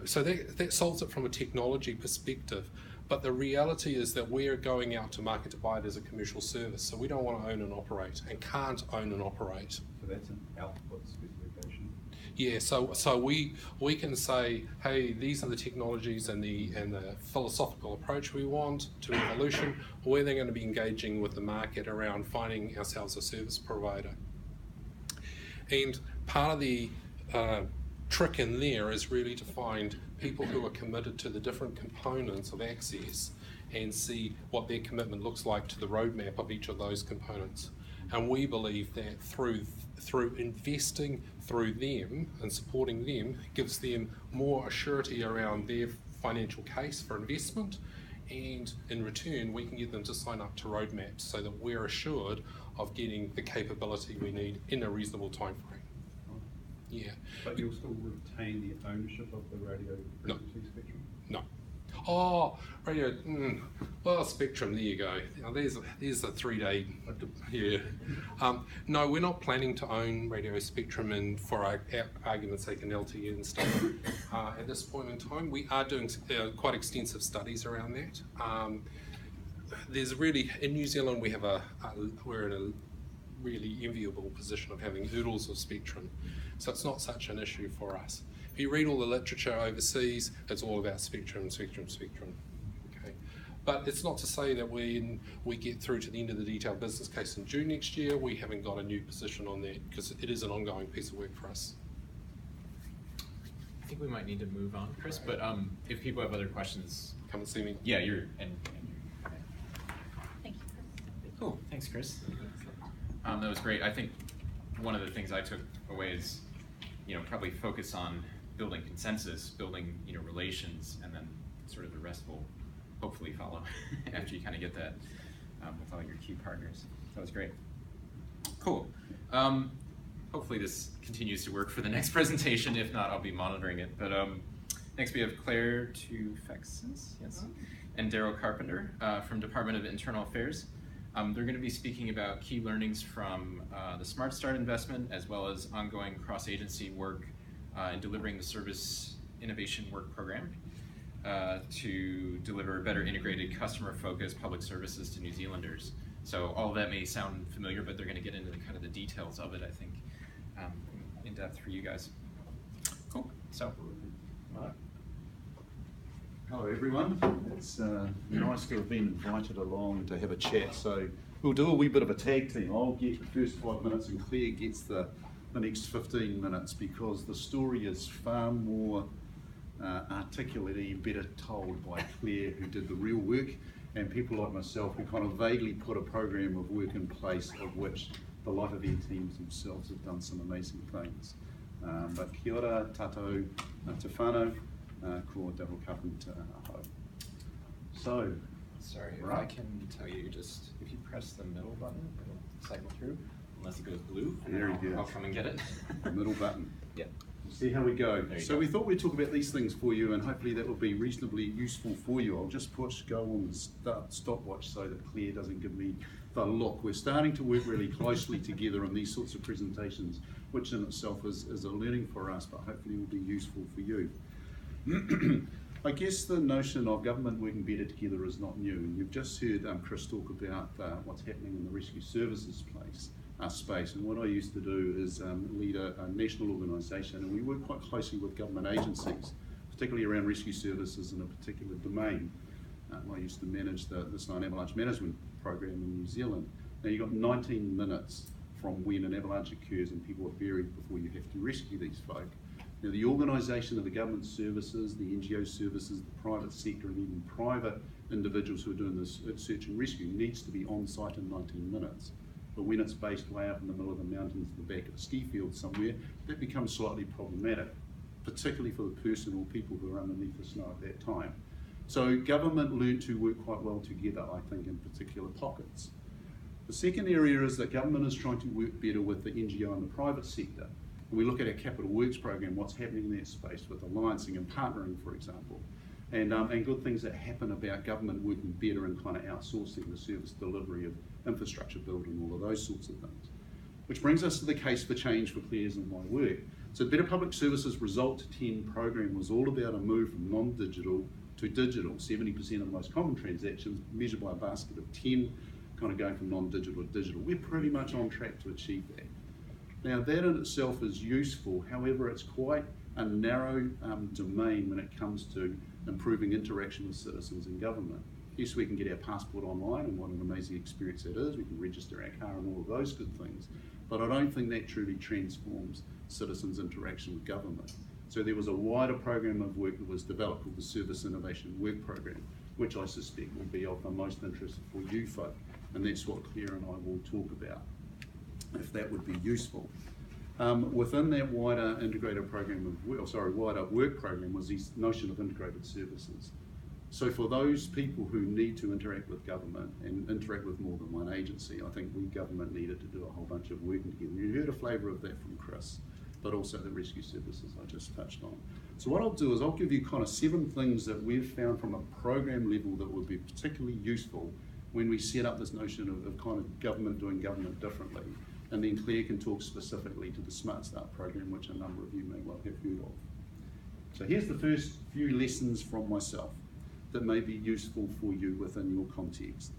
so that solves it from a technology perspective, but the reality is that we're going out to market to buy it as a commercial service, so we don't want to own and operate, and can't own and operate. So that's an output specification. Yeah, so we can say, hey, these are the technologies and the philosophical approach we want to evolution, or they're going to be engaging with the market around finding ourselves a service provider. And part of the trick in there is really to find people who are committed to the different components of access and see what their commitment looks like to the roadmap of each of those components. And we believe that through investing through them and supporting them gives them more assurity around their financial case for investment, and in return we can get them to sign up to roadmaps so that we're assured of getting the capability we need in a reasonable time frame. Yeah. But you'll still retain the ownership of the radio frequency spectrum? No. Oh, radio, well, spectrum, there you go. Now, there's the 3-day, yeah. No, we're not planning to own radio spectrum, and for our argument's sake, an LTE and stuff. At this point in time, we are doing quite extensive studies around that. There's really, in New Zealand, we have we're in a really enviable position of having oodles of spectrum. So it's not such an issue for us. If you read all the literature overseas, it's all about spectrum, spectrum, spectrum. Okay, but it's not to say that when we get through to the end of the detailed business case in June next year, we haven't got a new position on that, because it is an ongoing piece of work for us. I think we might need to move on, Chris, but if people have other questions, Come and see me. yeah, you're Thank you, Chris. cool. Thanks, Chris. That was great. I think one of the things I took away is, probably focus on building consensus, building, relations, and then sort of the rest will hopefully follow after you kind of get that with all your key partners. That was great. Cool. Hopefully this continues to work for the next presentation. If not, I'll be monitoring it. But next we have Claire Tufexis, yes, and Daryl Carpenter from Department of Internal Affairs. They're going to be speaking about key learnings from the Smart Start investment, as well as ongoing cross-agency work in delivering the Service Innovation Work Program to deliver better integrated customer-focused public services to New Zealanders. So all of that may sound familiar, but they're going to get into kind of the details of it, I think, in depth for you guys. Cool. So. Hello everyone, it's nice to have been invited along to have a chat. So we'll do a wee bit of a tag team. I'll get the first 5 minutes and Claire gets the next 15 minutes, because the story is far more articulately better told by Claire, who did the real work, and people like myself who kind of vaguely put a program of work in place, of which the Light Event teams themselves have done some amazing things. But kia ora, tātou, te whānau. Ko Daryl Carpenter aho. So, Sorry, if right. I can tell you, just if you press the middle button, it'll cycle through, unless it goes blue, and There then he I'll goes. come and get it. the middle button. Yeah. We'll see how we go. There you So go. we thought we'd talk about these things for you, and hopefully that will be reasonably useful for you. I'll just push go on the stopwatch so that Claire doesn't give me the look. We're starting to work really closely together on these sorts of presentations, which in itself is a learning for us, but hopefully will be useful for you. I guess the notion of government working better together is not new, and you've just heard Chris talk about what's happening in the rescue services space, and what I used to do is lead a national organisation, and we work quite closely with government agencies, particularly around rescue services in a particular domain. I used to manage the Snow and Avalanche Management Program in New Zealand. Now you've got 19 minutes from when an avalanche occurs and people are buried before you have to rescue these folk. Now, the organisation of the government services, the NGO services, the private sector, and even private individuals who are doing this search and rescue needs to be on site in 19 minutes. But when it's based way up in the middle of the mountains at the back of a ski field somewhere, that becomes slightly problematic, particularly for the person or people who are underneath the snow at that time. So government learned to work quite well together, I think, in particular pockets. The second area is that government is trying to work better with the NGO and the private sector. And we look at our Capital Works program, what's happening in that space with alliancing and partnering, for example, and good things that happen about government working better and kind of outsourcing the service delivery of infrastructure building, all of those sorts of things. Which brings us to the case for change for Claire's and my work. So Better Public Services Result 10 program was all about a move from non-digital to digital. 70% of the most common transactions measured by a basket of 10, kind of going from non-digital to digital. We're pretty much on track to achieve that. Now that in itself is useful, however it's quite a narrow domain when it comes to improving interaction with citizens and government. Yes, we can get our passport online, and what an amazing experience that is. We can register our car and all of those good things, but I don't think that truly transforms citizens' interaction with government. So there was a wider program of work that was developed called the Service Innovation Work Program, which I suspect will be of the most interest for you folk, and that's what Claire and I will talk about, if that would be useful. Within that wider integrated program of, wider work program was this notion of integrated services. So for those people who need to interact with government and interact with more than one agency, I think we government needed to do a whole bunch of working together. You heard a flavour of that from Chris, but also the rescue services I just touched on. So what I'll do is I'll give you kind of 7 things that we've found from a program level that would be particularly useful when we set up this notion of kind of government doing government differently. And then Claire can talk specifically to the Smart Start program, which a number of you may well have heard of. So here's the first few lessons from myself that may be useful for you within your context.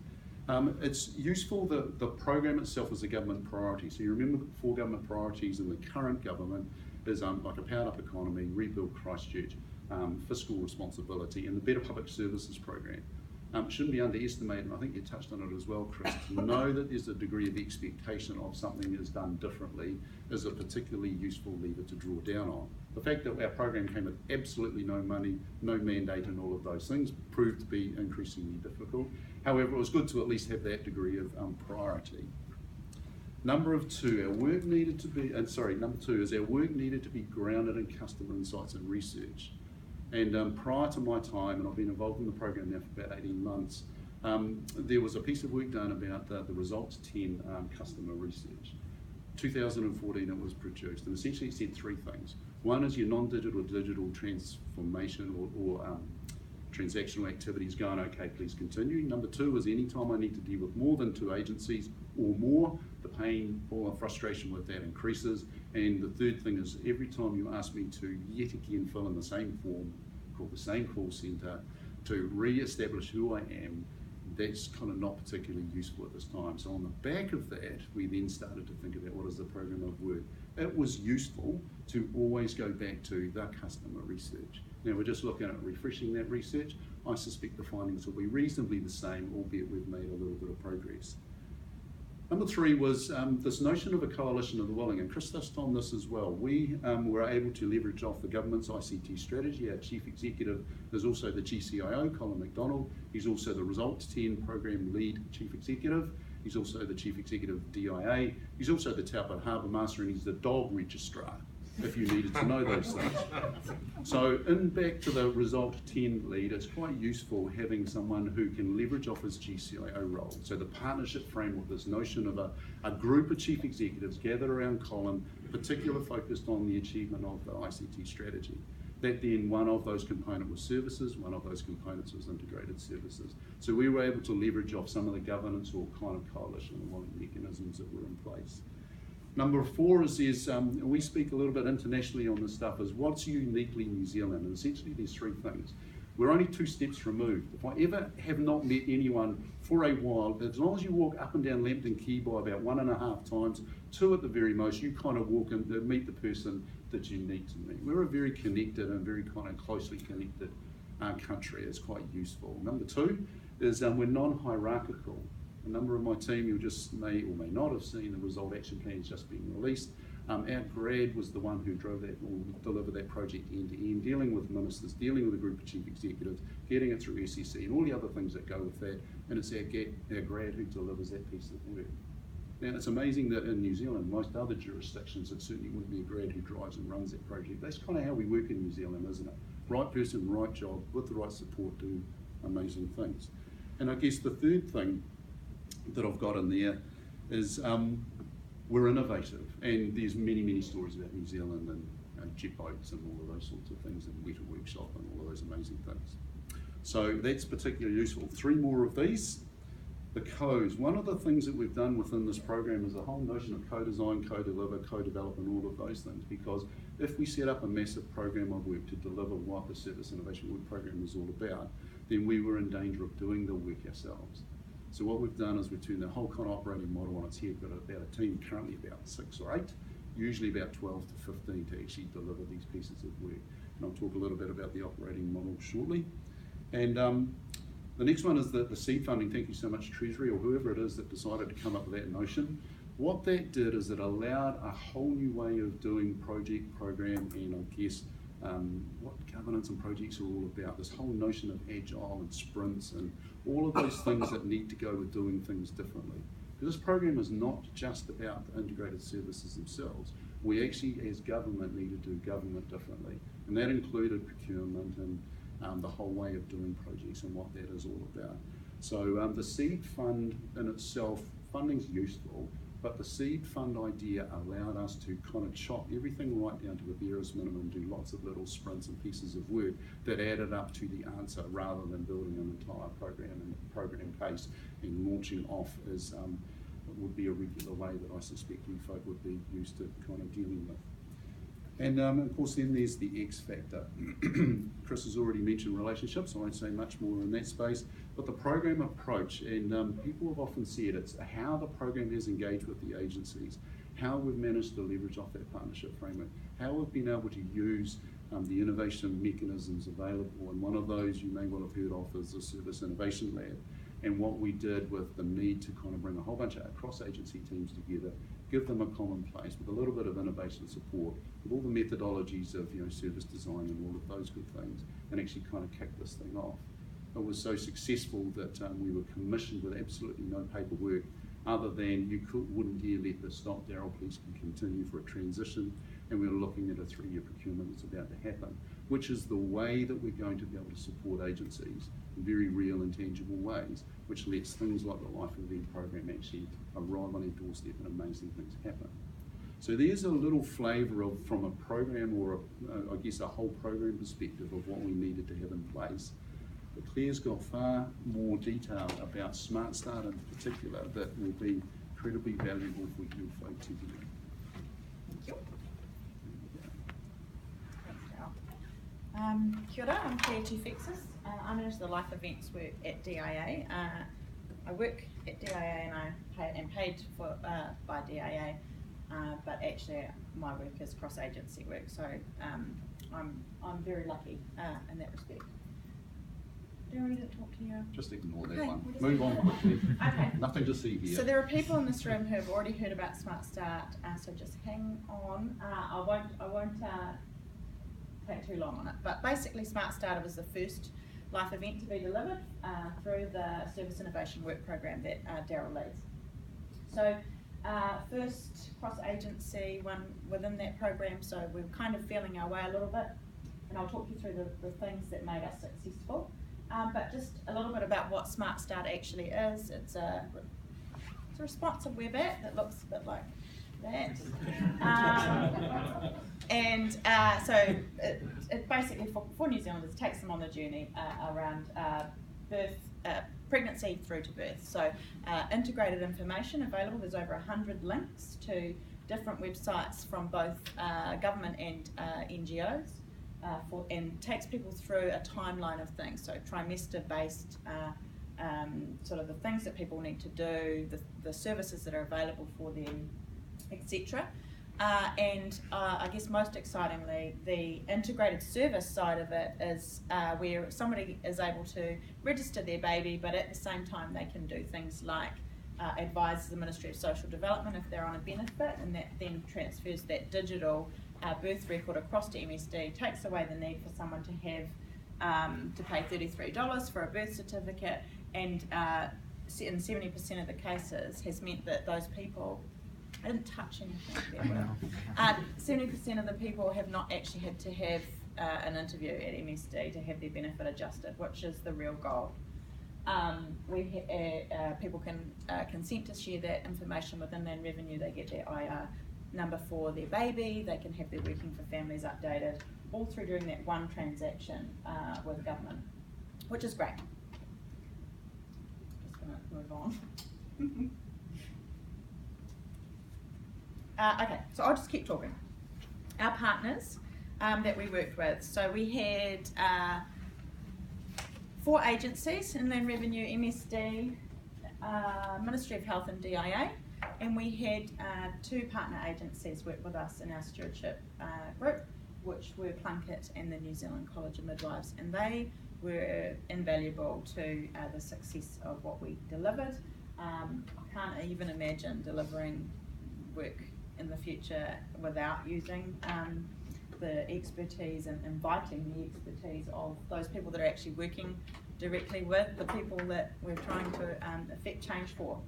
It's useful that the program itself is a government priority. So you remember the 4 government priorities in the current government is like a powered up economy, rebuild Christchurch, fiscal responsibility, and the Better Public Services program. Shouldn't be underestimated, and I think you touched on it as well, Chris, to know that there's a degree of expectation of something is done differently is a particularly useful lever to draw down on. The fact that our program came with absolutely no money, no mandate, and all of those things proved to be increasingly difficult. However, it was good to at least have that degree of priority. Number 2, our work needed to be, number 2 is our work needed to be grounded in customer insights and research. And prior to my time, and I've been involved in the program now for about 18 months, there was a piece of work done about the Results 10 customer research. 2014 it was produced, and essentially it said 3 things. One is your non-digital digital transformation or transactional activities going okay, please continue. Number 2 is anytime I need to deal with more than 2 agencies or more, the pain or frustration with that increases. And the third thing is every time you ask me to yet again fill in the same form, called the same call centre, to re-establish who I am, that's kind of not particularly useful at this time. So on the back of that, we then started to think about what is the program of work. It was useful to always go back to the customer research. Now we're just looking at refreshing that research. I suspect the findings will be reasonably the same, albeit we've made a little bit of progress. Number 3 was this notion of a coalition of the willing, and Chris touched on this as well. We were able to leverage off the government's ICT strategy. Our chief executive is also the GCIO, Colin McDonald. He's also the Results 10 program lead chief executive. He's also the chief executive of DIA. He's also the Taupo Harbour Master, and he's the dog registrar, if you needed to know those things. So in back to the Result 10 lead, it's quite useful having someone who can leverage off his GCIO role. So the partnership framework, this notion of a group of chief executives gathered around Colin, particularly focused on the achievement of the ICT strategy. That then one of those components was services, one of those components was integrated services. So we were able to leverage off some of the governance or kind of coalition and mechanisms that were in place. Number 4 is we speak a little bit internationally on this stuff, is what's uniquely New Zealand, and essentially there's 3 things. We're only 2 steps removed. If I ever have not met anyone for a while, as long as you walk up and down Lambton Quay by about 1.5 times, 2 at the very most, you kind of walk and meet the person that you need to meet. We're a very connected and very kind of closely connected country. It's quite useful. Number 2 is we're non-hierarchical. A number of my team, you just may or may not have seen the Result Action Plans just being released. Our grad was the one who drove that or delivered that project end to end, dealing with ministers, dealing with a group of chief executives, getting it through SEC and all the other things that go with that. And it's our grad who delivers that piece of work. Now it's amazing that in New Zealand, most other jurisdictions, it certainly wouldn't be a grad who drives and runs that project. That's kind of how we work in New Zealand, isn't it? Right person, right job, with the right support, do amazing things. And I guess the third thing that I've got in there is we're innovative, and there's many stories about New Zealand and jet boats and all of those sorts of things, and Weta Workshop and all of those amazing things. So that's particularly useful. 3 more of these. The codes. One of the things that we've done within this program is the whole notion of co-design, co-deliver, co-develop, and all of those things, because if we set up a massive program of work to deliver what the Service Innovation Work Program is all about, then we were in danger of doing the work ourselves. So what we've done is we've turned the whole kind of operating model on its head. We've got about a team currently about 6 or 8, usually about 12 to 15 to actually deliver these pieces of work. And I'll talk a little bit about the operating model shortly. And the next one is the seed funding. Thank you so much, Treasury, or whoever it is that decided to come up with that notion. What that did is it allowed a whole new way of doing project, program, and I guess what governance and projects are all about. This whole notion of agile and sprints and all of those things that need to go with doing things differently. Because this program is not just about the integrated services themselves. We actually, as government, need to do government differently. And that included procurement and the whole way of doing projects and what that is all about. So the seed fund in itself, funding's useful, but the seed fund idea allowed us to kind of chop everything right down to the barest minimum, do lots of little sprints and pieces of work that added up to the answer, rather than building an entire program and program pace and launching off as would be a regular way that I suspect you folk would be used to kind of dealing with. And of course then there's the X factor. Chris has already mentioned relationships, so I won't say much more in that space, but the program approach, and people have often said it's how the program has engaged with the agencies, how we've managed to leverage off that partnership framework, how we've been able to use the innovation mechanisms available, and one of those you may well have heard of is the Service Innovation Lab, and what we did with the need to kind of bring a whole bunch of cross-agency teams together, give them a common place with a little bit of innovation support, with all the methodologies of service design and all of those good things, and actually kind of kick this thing off. It was so successful that we were commissioned with absolutely no paperwork other than wouldn't dare let this stop. Daryl, please can continue for a transition, and we were looking at a 3-year procurement that's about to happen, which is the way that we're going to be able to support agencies in very real and tangible ways, which lets things like the Life Event program actually arrive on our doorstep and amazing things happen. So there's a little flavour of, from a program or I guess a whole program perspective of what we needed to have in place. But Claire's got far more detail about Smart Start in particular that will be incredibly valuable for you folk to hear. Thank you. Thanks, Daryl. Kia ora, I'm Claire Chiefexis. I manage the life events work at DIA. I work at DIA and I am paid for by DIA, but actually my work is cross-agency work, so I'm very lucky in that respect. Do I need to talk to you? Just ignore that Okay, one. we'll just Move on ignore quickly. Okay. Nothing to see here. So there are people in this room who have already heard about Smart Start, so just hang on. I won't take too long on it, but basically Smart Starter was the first life event to be delivered through the Service Innovation Work Program that Daryl leads. So first cross-agency one within that program, so we're kind of feeling our way a little bit, and I'll talk you through the things that made us successful. But just a little bit about what Smart Start actually is. It's a responsive web app that looks a bit like that. So it basically, for New Zealanders, takes them on the journey around pregnancy through to birth. So integrated information available. There's over 100 links to different websites from both government and NGOs. And takes people through a timeline of things, so trimester-based, sort of the things that people need to do, the services that are available for them, etc. And I guess most excitingly, the integrated service side of it is where somebody is able to register their baby, but at the same time they can do things like advise the Ministry of Social Development if they're on a benefit, and that then transfers that digital birth record across to MSD, takes away the need for someone to have to pay $33 for a birth certificate, and in 70% of the cases has meant that those people, I didn't touch anything there, well, 70% of the people have not actually had to have an interview at MSD to have their benefit adjusted, which is the real goal. People can consent to share that information with Inland Revenue. They get their IR number for their baby, they can have their Working for Families updated, all through doing that one transaction with government, which is great. Just going to move on. Okay, so I'll just keep talking. Our partners that we worked with. So we had 4 agencies: Inland Revenue, MSD, Ministry of Health and DIA, and we had 2 partner agencies work with us in our stewardship group, which were Plunket and the New Zealand College of Midwives, and they were invaluable to the success of what we delivered. I can't even imagine delivering work in the future without using the expertise and inviting the expertise of those people that are actually working directly with the people that we're trying to affect change for.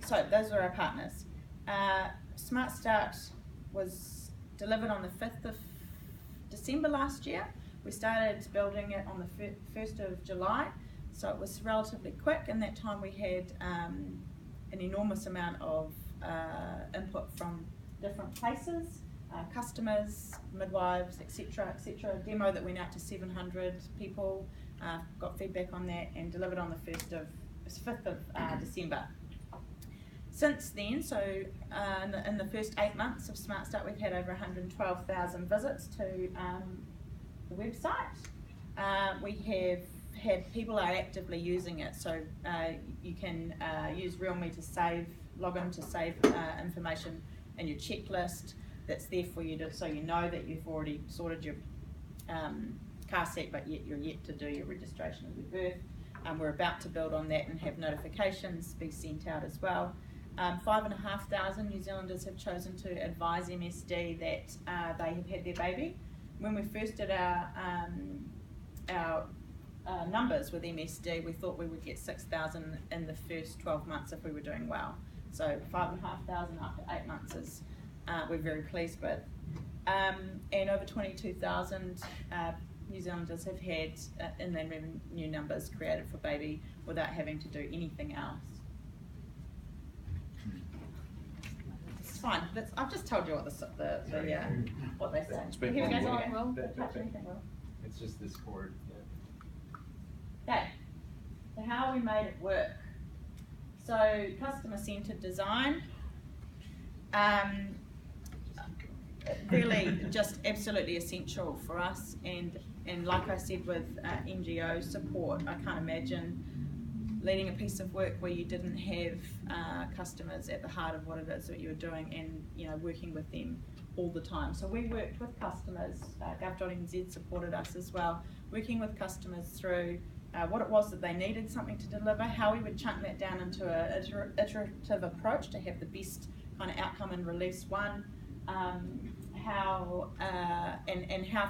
So those are our partners. Smart Start was delivered on the 5th of December last year. We started building it on the 1st of July, so it was relatively quick. In that time we had an enormous amount of input from different places, customers, midwives, etc., etc. A demo that went out to 700 people, got feedback on that, and delivered on the 5th of December. Since then, so in the first 8 months of Smart Start, we've had over 112,000 visits to the website. We have had people are actively using it, so you can use Realme to save, log in to save information in your checklist that's there for you, so you know that you've already sorted your car seat, but yet you're yet to do your registration of your birth. We're about to build on that and have notifications be sent out as well. 5,500 New Zealanders have chosen to advise MSD that they have had their baby. When we first did our numbers with MSD, we thought we would get 6,000 in the first 12 months if we were doing well. So 5,500 after 8 months is we're very pleased with. And over 22,000 New Zealanders have had Inland Revenue numbers created for baby without having to do anything else. It's fine. I've just told you what what they say. It's been Here we go. fun. Will. Don't touch anything, Will. It's just this cord. Okay, so how we made it work. So customer-centered design, really just absolutely essential for us, and like I said with NGO support, I can't imagine leading a piece of work where you didn't have customers at the heart of what it is that you were doing, and working with them all the time. So we worked with customers, Gov.nz supported us as well, working with customers through what it was that they needed something to deliver, how we would chunk that down into an iterative approach to have the best kind of outcome in release 1, how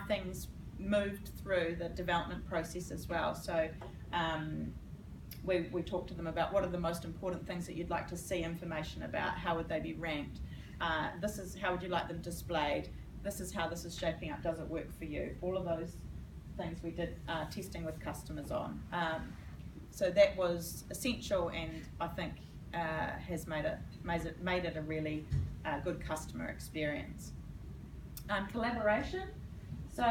things moved through the development process as well. So we talked to them about what are the most important things that you'd like to see information about, how would they be ranked, this is how would you like them displayed, this is how this is shaping up, does it work for you, all of those things we did testing with customers on. So that was essential, and I think has made it a really good customer experience. Collaboration. So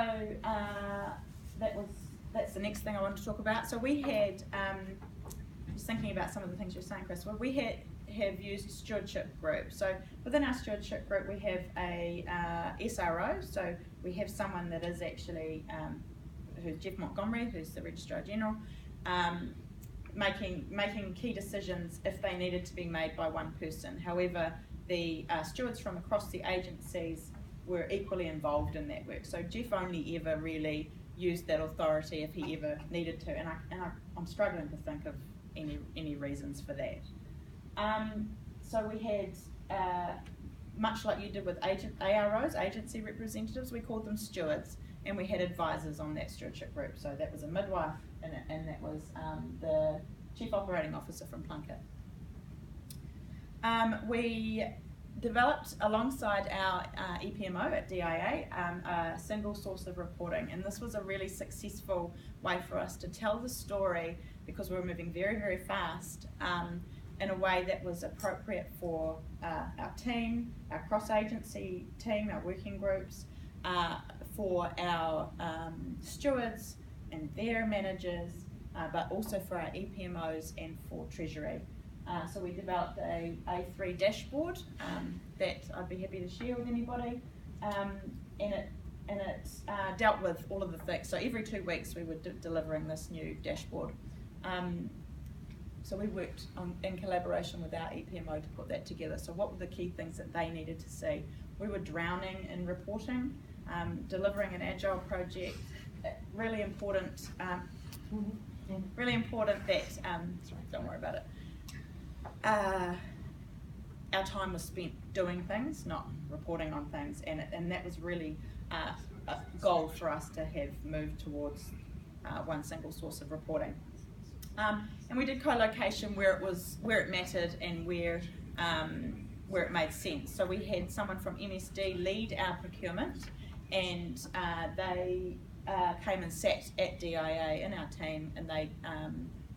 that's the next thing I want to talk about. So we had, just thinking about some of the things you're saying, Chris. Well, we have used stewardship group. So within our stewardship group, we have a SRO. So we have someone that is actually who's Jeff Montgomery, who's the Registrar General, making key decisions if they needed to be made by one person. However, the stewards from across the agencies were equally involved in that work. So Jeff only ever really used that authority if he ever needed to, and I'm struggling to think of any reasons for that. So we had, much like you did with AROs, agency representatives, we called them stewards, and we had advisors on that stewardship group. So that was a midwife in it, and that was the Chief Operating Officer from Plunket. We developed alongside our EPMO at DIA a single source of reporting, and this was a really successful way for us to tell the story because we were moving very, very fast in a way that was appropriate for our team, our cross-agency team, our working groups, for our stewards and their managers, but also for our EPMOs and for Treasury. So we developed a A3 dashboard that I'd be happy to share with anybody, and it dealt with all of the things. So every 2 weeks we were delivering this new dashboard. So we worked in collaboration with our EPMO to put that together. So what were the key things that they needed to see? We were drowning in reporting, delivering an agile project. Really important. Really important that. Sorry, don't worry about it. Our time was spent doing things, not reporting on things, and that was really a goal for us to have moved towards one single source of reporting. And we did co-location where it mattered and where it made sense. So we had someone from MSD lead our procurement, and they came and sat at DIA in our team, and they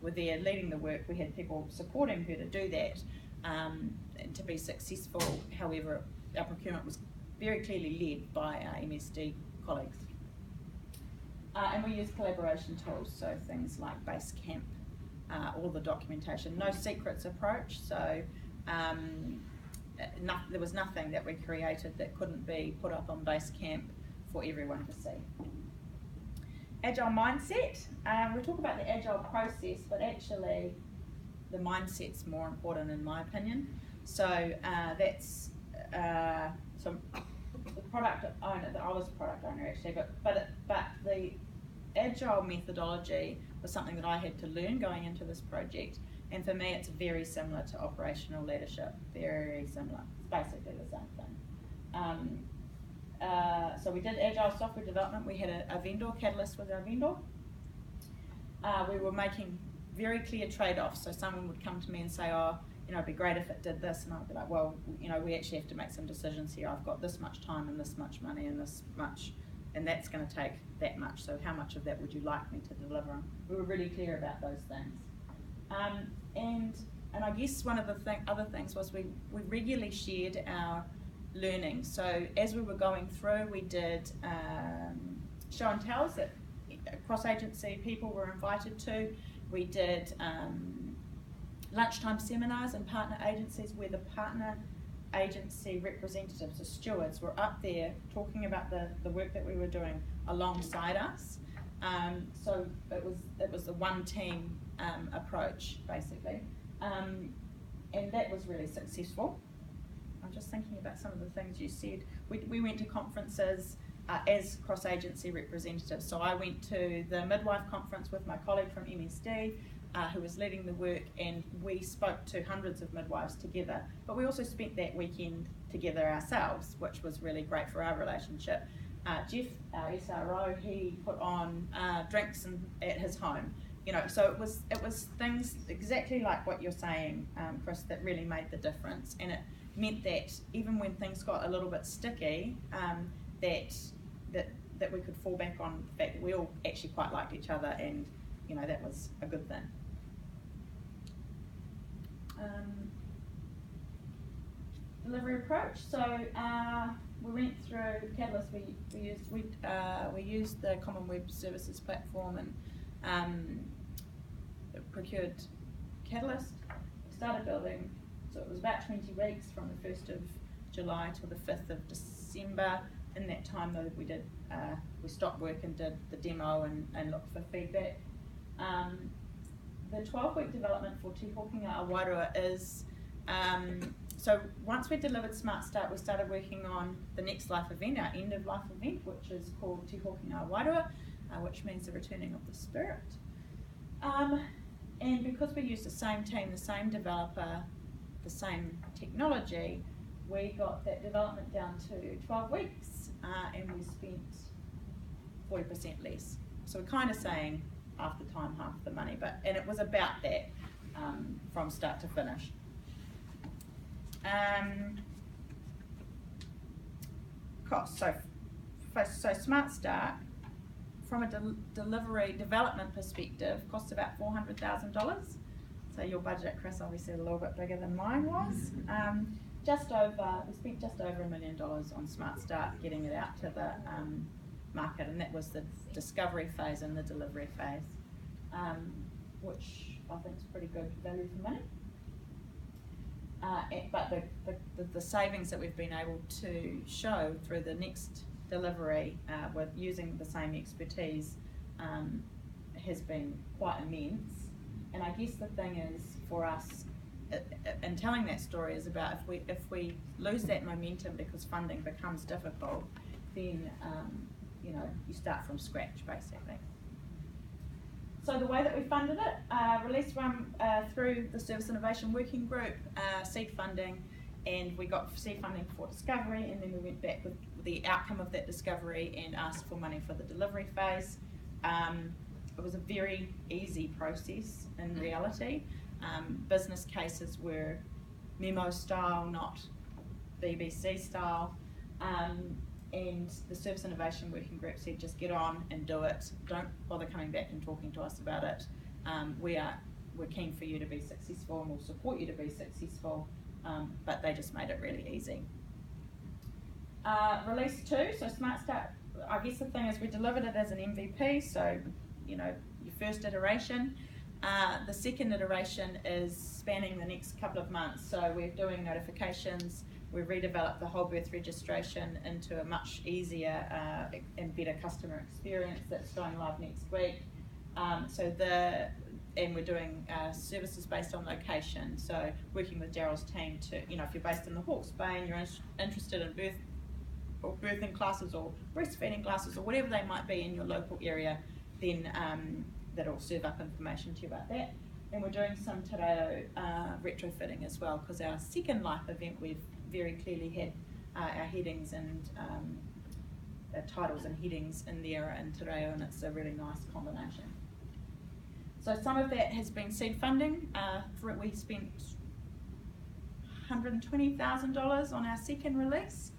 were there leading the work. We had people supporting her to do that and to be successful. However, our procurement was very clearly led by our MSD colleagues. And we used collaboration tools, so things like Basecamp, all the documentation, no secrets approach, so there was nothing that we created that couldn't be put up on Basecamp for everyone to see. Agile mindset, we talk about the agile process, but actually the mindset's more important in my opinion. So that's, so the product owner, I was a product owner actually, but the agile methodology was something that I had to learn going into this project, and for me it's very similar to operational leadership, very similar. It's basically the same thing. So we did agile software development. We had a vendor, Catalyst was our vendor. We were making very clear trade-offs, so someone would come to me and say, oh, it'd be great if it did this, and I'd be like, well, we actually have to make some decisions here. I've got this much time and this much money and this much, and that's going to take that much, so how much of that would you like me to deliver? We were really clear about those things. And I guess one of the other things was we regularly shared our learning. So as we were going through, we did show and tells that cross-agency people were invited to. We did lunchtime seminars in partner agencies where the partner agency representatives, the stewards, were up there talking about the work that we were doing alongside us. So it was the one team approach basically, and that was really successful. I'm just thinking about some of the things you said. We went to conferences as cross-agency representatives. So I went to the midwife conference with my colleague from MSD, who was leading the work, and we spoke to hundreds of midwives together. But we also spent that weekend together ourselves, which was really great for our relationship. Jeff, our SRO, he put on drinks at his home. So it was things exactly like what you're saying, Chris, that really made the difference, and it meant that even when things got a little bit sticky, that we could fall back on the fact that we all actually quite liked each other, and that was a good thing. Delivery approach. So we went through Catalyst. We used the Common Web Services platform and procured Catalyst. Started building. So it was about 20 weeks from the 1st of July till the 5th of December. In that time, though, we stopped work and did the demo and looked for feedback. The 12-week development for Te Hokinga Awaroa is, so once we delivered Smart Start, we started working on the next life event, our end of life event, which is called Te Hokinga Awaroa, which means the returning of the spirit. And because we used the same team, the same developer, the same technology, we got that development down to 12 weeks, and we spent 40% less. So we're kind of saying half the time, half the money, and it was about that from start to finish. costs. So Smart Start, from a delivery development perspective, costs about $400,000. So your budget, Chris, obviously a little bit bigger than mine was. We spent just over $1 million on Smart Start, getting it out to the market, and that was the discovery phase and the delivery phase, which I think is pretty good value for money. But the savings that we've been able to show through the next delivery with using the same expertise has been quite immense. And I guess the thing is for us in telling that story is about if we lose that momentum because funding becomes difficult, then you start from scratch basically. So the way that we funded it, released one through the Service Innovation Working Group, seed funding, and we got seed funding for discovery, and then we went back with the outcome of that discovery and asked for money for the delivery phase. It was a very easy process in reality. Business cases were memo style, not BBC style. And the Service Innovation Working Group said, just get on and do it. Don't bother coming back and talking to us about it. We're keen for you to be successful and we'll support you to be successful, but they just made it really easy. Release 2, so Smart Start, I guess the thing is we delivered it as an MVP, so your first iteration. The second iteration is spanning the next couple of months, so we're doing notifications. We've redeveloped the whole birth registration into a much easier and better customer experience that's going live next week. And we're doing services based on location. So working with Daryl's team to, if you're based in the Hawke's Bay and you're interested in birthing classes or breastfeeding classes or whatever they might be in your local area, then that'll serve up information to you about that. And we're doing some Te Reo retrofitting as well, because our second life event we've very clearly had our headings and titles and headings in there in Te Reo, and it's a really nice combination. So some of that has been seed funding. We spent $120,000 on our second release,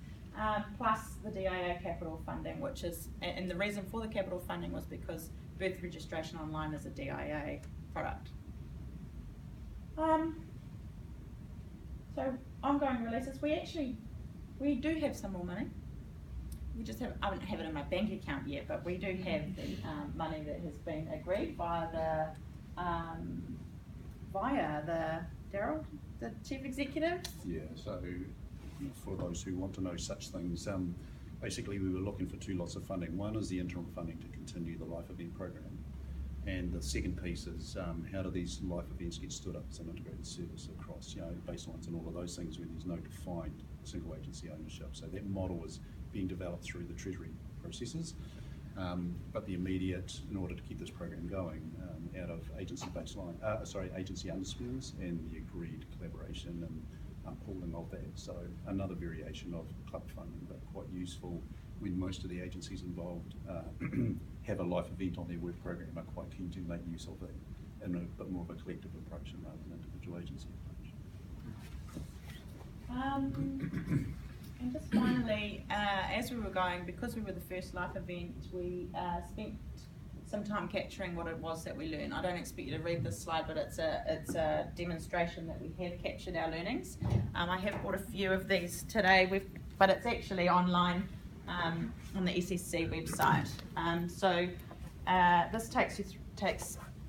plus the DIA capital funding, which is, and the reason for the capital funding was because birth registration online is a DIA product. So ongoing releases, we do have some more money. I don't have it in my bank account yet, but we do have the money that has been agreed via Daryl, the chief executive. Yeah, so for those who want to know such things, basically we were looking for 2 lots of funding. One is the interim funding to continue the life event program. And the second piece is how do these life events get stood up as an integrated service across, baselines and all of those things where there's no defined single agency ownership. So that model is being developed through the Treasury processes. But the immediate, in order to keep this program going, out of agency agency underspends and the agreed collaboration and pooling of that. So another variation of club funding, but quite useful when most of the agencies involved have a life event on their work program, are quite keen to make use of it in a bit more of a collective approach rather than an individual agency approach. And just finally, as we were going, because we were the first life event, we spent some time capturing what it was that we learned. I don't expect you to read this slide, but it's a demonstration that we have captured our learnings. I have brought a few of these today, but it's actually online on the SSC website. So this takes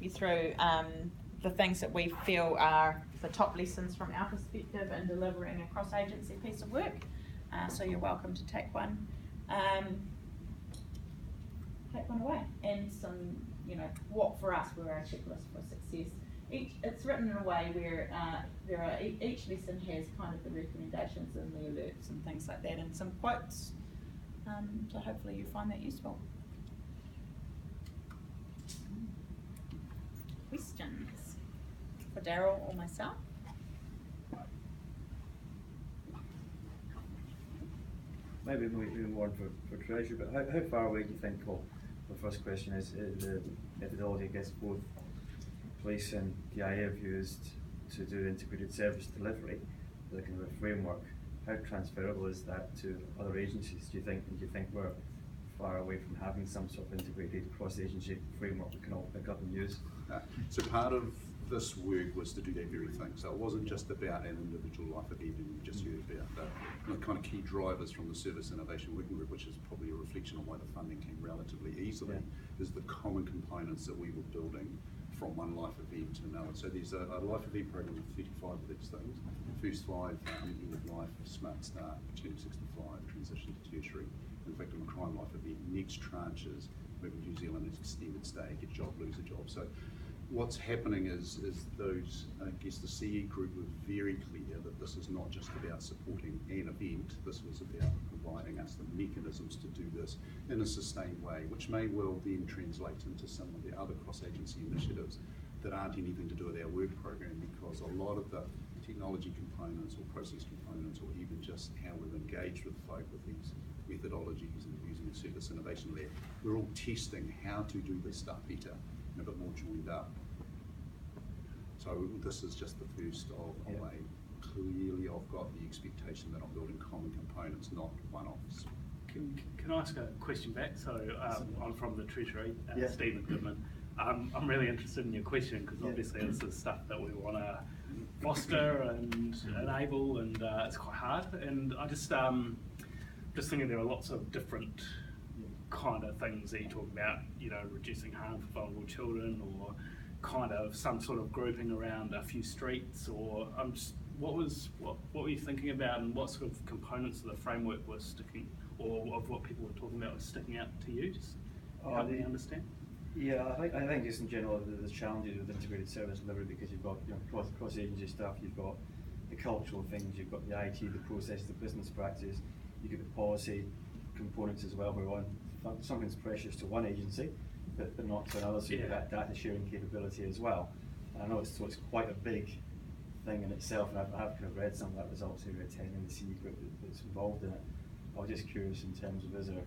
you through the things that we feel are the top lessons from our perspective in delivering a cross-agency piece of work. So you're welcome to take one. Take one away. And some, what for us were our checklist for success. It's written in a way where each lesson has kind of the recommendations and the alerts and things like that, and some quotes. So hopefully you find that useful. Questions for Daryl or myself? Maybe more for Treasury, but how far away do you think, the first question is the methodology, I guess both police and DIA have used to do integrated service delivery, the kind of a framework. how transferable is that to other agencies? Do you think we're far away from having some sort of integrated cross-agency framework we can all pick up and use? So part of this work was to do that very thing. So it wasn't just about an individual life event, and you just heard about the kind of key drivers from the Service Innovation Working Group, which is probably a reflection on why the funding came relatively easily, is the common components that we were building from one life event to another. So there's a life event program of 35 of these things. First 5, end of life, smart start, return to 65, transition to tertiary. In fact, on a crime life event, next tranches, maybe New Zealand is extended stay, get job, lose a job. So what's happening is those, I guess the CE group was very clear that this is not just about supporting an event, this was about providing us the mechanisms to do this in a sustained way, which may well then translate into some of the other cross-agency initiatives that aren't anything to do with our work program, because a lot of the technology components or process components, or even just how we've engaged with folk with these methodologies and using the Service Innovation Lab, we're all testing how to do this stuff better and a bit more joined up. So this is just the first of a clearly I've got the expectation that I'm building common components, not one-offs. Can I ask a question back? So I'm from the Treasury, Yeah. Stephen Goodman. I'm really interested in your question because obviously this is stuff that we want to foster and enable, and it's quite hard. And I just thinking there are lots of different kind of things that you talk about, you know, reducing harm for vulnerable children, or kind of some sort of grouping around a few streets, or what were you thinking about, and what sort of components of the framework were sticking, or of what people were talking about was sticking out to you? Just help me understand. Yeah, I think just in general there's challenges with integrated service delivery because you've got cross-agency stuff, you've got the cultural things, you've got the IT, the processes, the business practices, you've got the policy components as well, where something's precious to one agency, but not to another, so you've got that data sharing capability as well. And I know it's quite a big thing in itself, and I've kind of read some of that results here attending the CE group that's involved in it. I was just curious in terms of, is there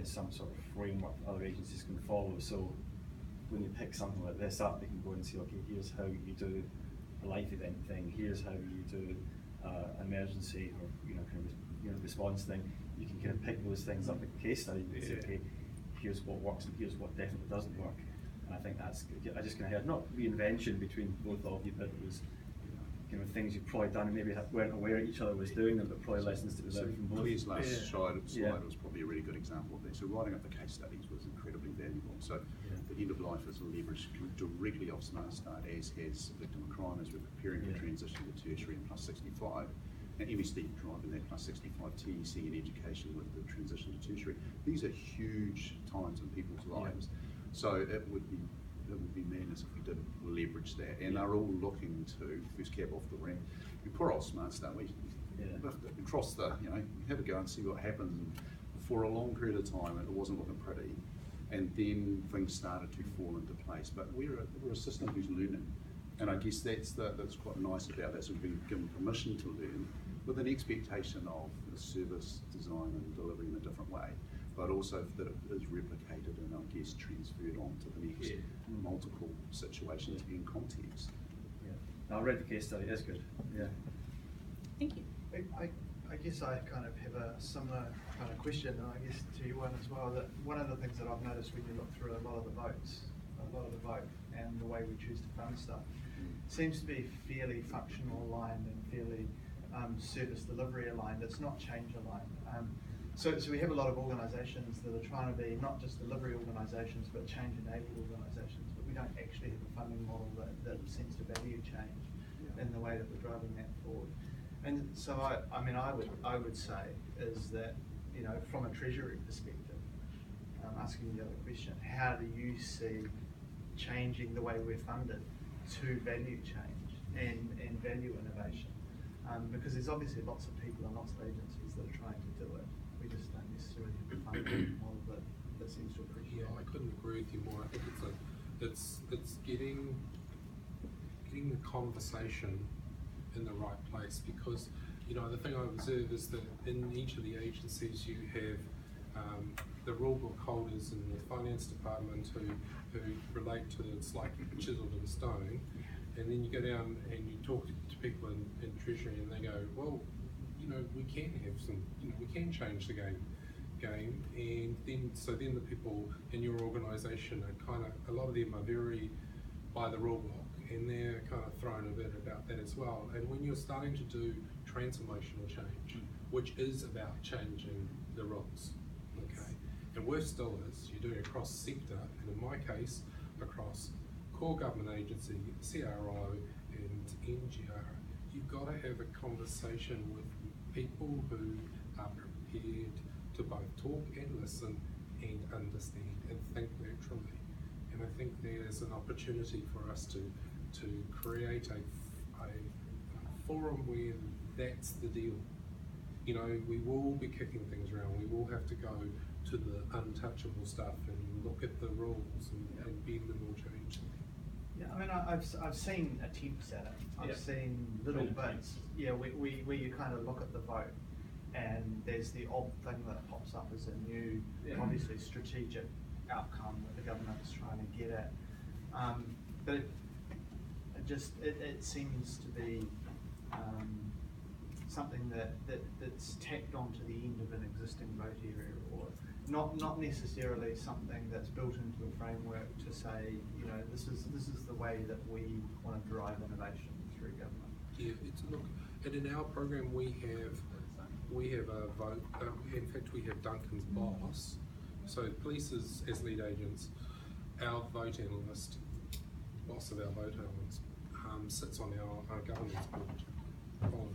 some sort of framework that other agencies can follow, so when you pick something like this up, they can go and say, okay, here's how you do a life event thing, here's how you do emergency or kind of response thing. You can kind of pick those things up in case study and say, okay, here's what works and here's what definitely doesn't work. And I think that's, I just kind of heard, not reinvention between both of you, but it was things you've probably done and maybe weren't aware each other was doing them, but probably lessons to be learned from both. Claire's last slide was probably a really good example of that. So writing up the case studies was incredibly valuable. So the end of life is leveraged directly off Smart Start, as has victim of crime, as we're preparing for transition to tertiary and plus 65. And MSD driving that plus 65, TEC and education with the transition to tertiary. These are huge times in people's lives. So it would be madness if we didn't leverage that, and they're all looking to first cab off the rank. Poor old Smart Start, we cross the, have a go and see what happens. And for a long period of time, it wasn't looking pretty, and then things started to fall into place. But we're a system who's learning, and I guess that's quite nice about that. So we've been given permission to learn with an expectation of the service design and delivery in a different way, but also that it is replicated and I guess transferred on to the next multiple situations and contexts. Yeah, I read the case study, that's good. Yeah. Thank you. I guess I kind of have a similar kind of question, and I guess to you one as well, that one of the things that I've noticed when you look through a lot of the vote and the way we choose to fund stuff seems to be fairly functional aligned and fairly service delivery aligned. It's not change aligned. So we have a lot of organisations that are trying to be not just delivery organisations but change enabled organisations, but we don't actually have a funding model that seems to value change in the way that we're driving that forward. And so I would say is that, from a Treasury perspective, asking the other question, how do you see changing the way we're funded to value change and value innovation? Because there's obviously lots of people and lots of agencies that are trying to do it. We just don't necessarily have a funding model that seems to appreciate it. I couldn't agree with you more. I think it's getting the conversation in the right place, because the thing I observe is that in each of the agencies you have the rule book holders in the finance department who relate to it's like chiselled in stone, and then you go down and you talk to people in Treasury and they go, well, you know, we can have some, you know, we can change the game, and then the people in your organisation are kind of, a lot of them are very by the rule book, and they're kind of thrown a bit about that as well. And when you're starting to do transformational change, which is about changing the rules, okay, and worse still is you're doing it across sector, and in my case across core government agency, CRO and NGO, you've got to have a conversation with people who are prepared to both talk and listen and understand and think laterally. And I think there's an opportunity for us to create a forum where that's the deal. You know, we will be kicking things around. We will have to go to the untouchable stuff and look at the rules and bend them or change them. Yeah, I mean, I've seen attempts at it. I've Yeah. seen little bits. Yeah, where you kind of look at the vote, and there's the odd thing that pops up as a new, obviously strategic outcome that the government is trying to get at. But it seems to be something that's tacked onto the end of an existing vote area, or not necessarily something that's built into a framework to say, you know, this is the way that we want to drive innovation through government. Yeah, it's look, and in our program we have a vote. In fact, we have Duncan's boss. So police as lead agents, our vote analyst, boss of our vote analyst, sits on our governance board,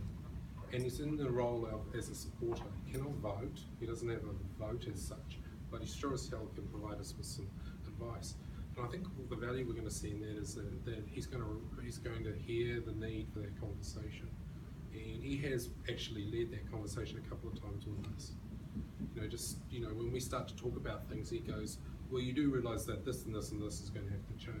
and he's in the role as a supporter. He cannot vote. He doesn't have a vote as such, but he sure as hell can provide us with some advice. And I think the value we're going to see in that is that he's going to hear the need for that conversation, and he has actually led that conversation a couple of times with us. You know, when we start to talk about things, he goes, well, you do realise that this and this and this is going to have to change.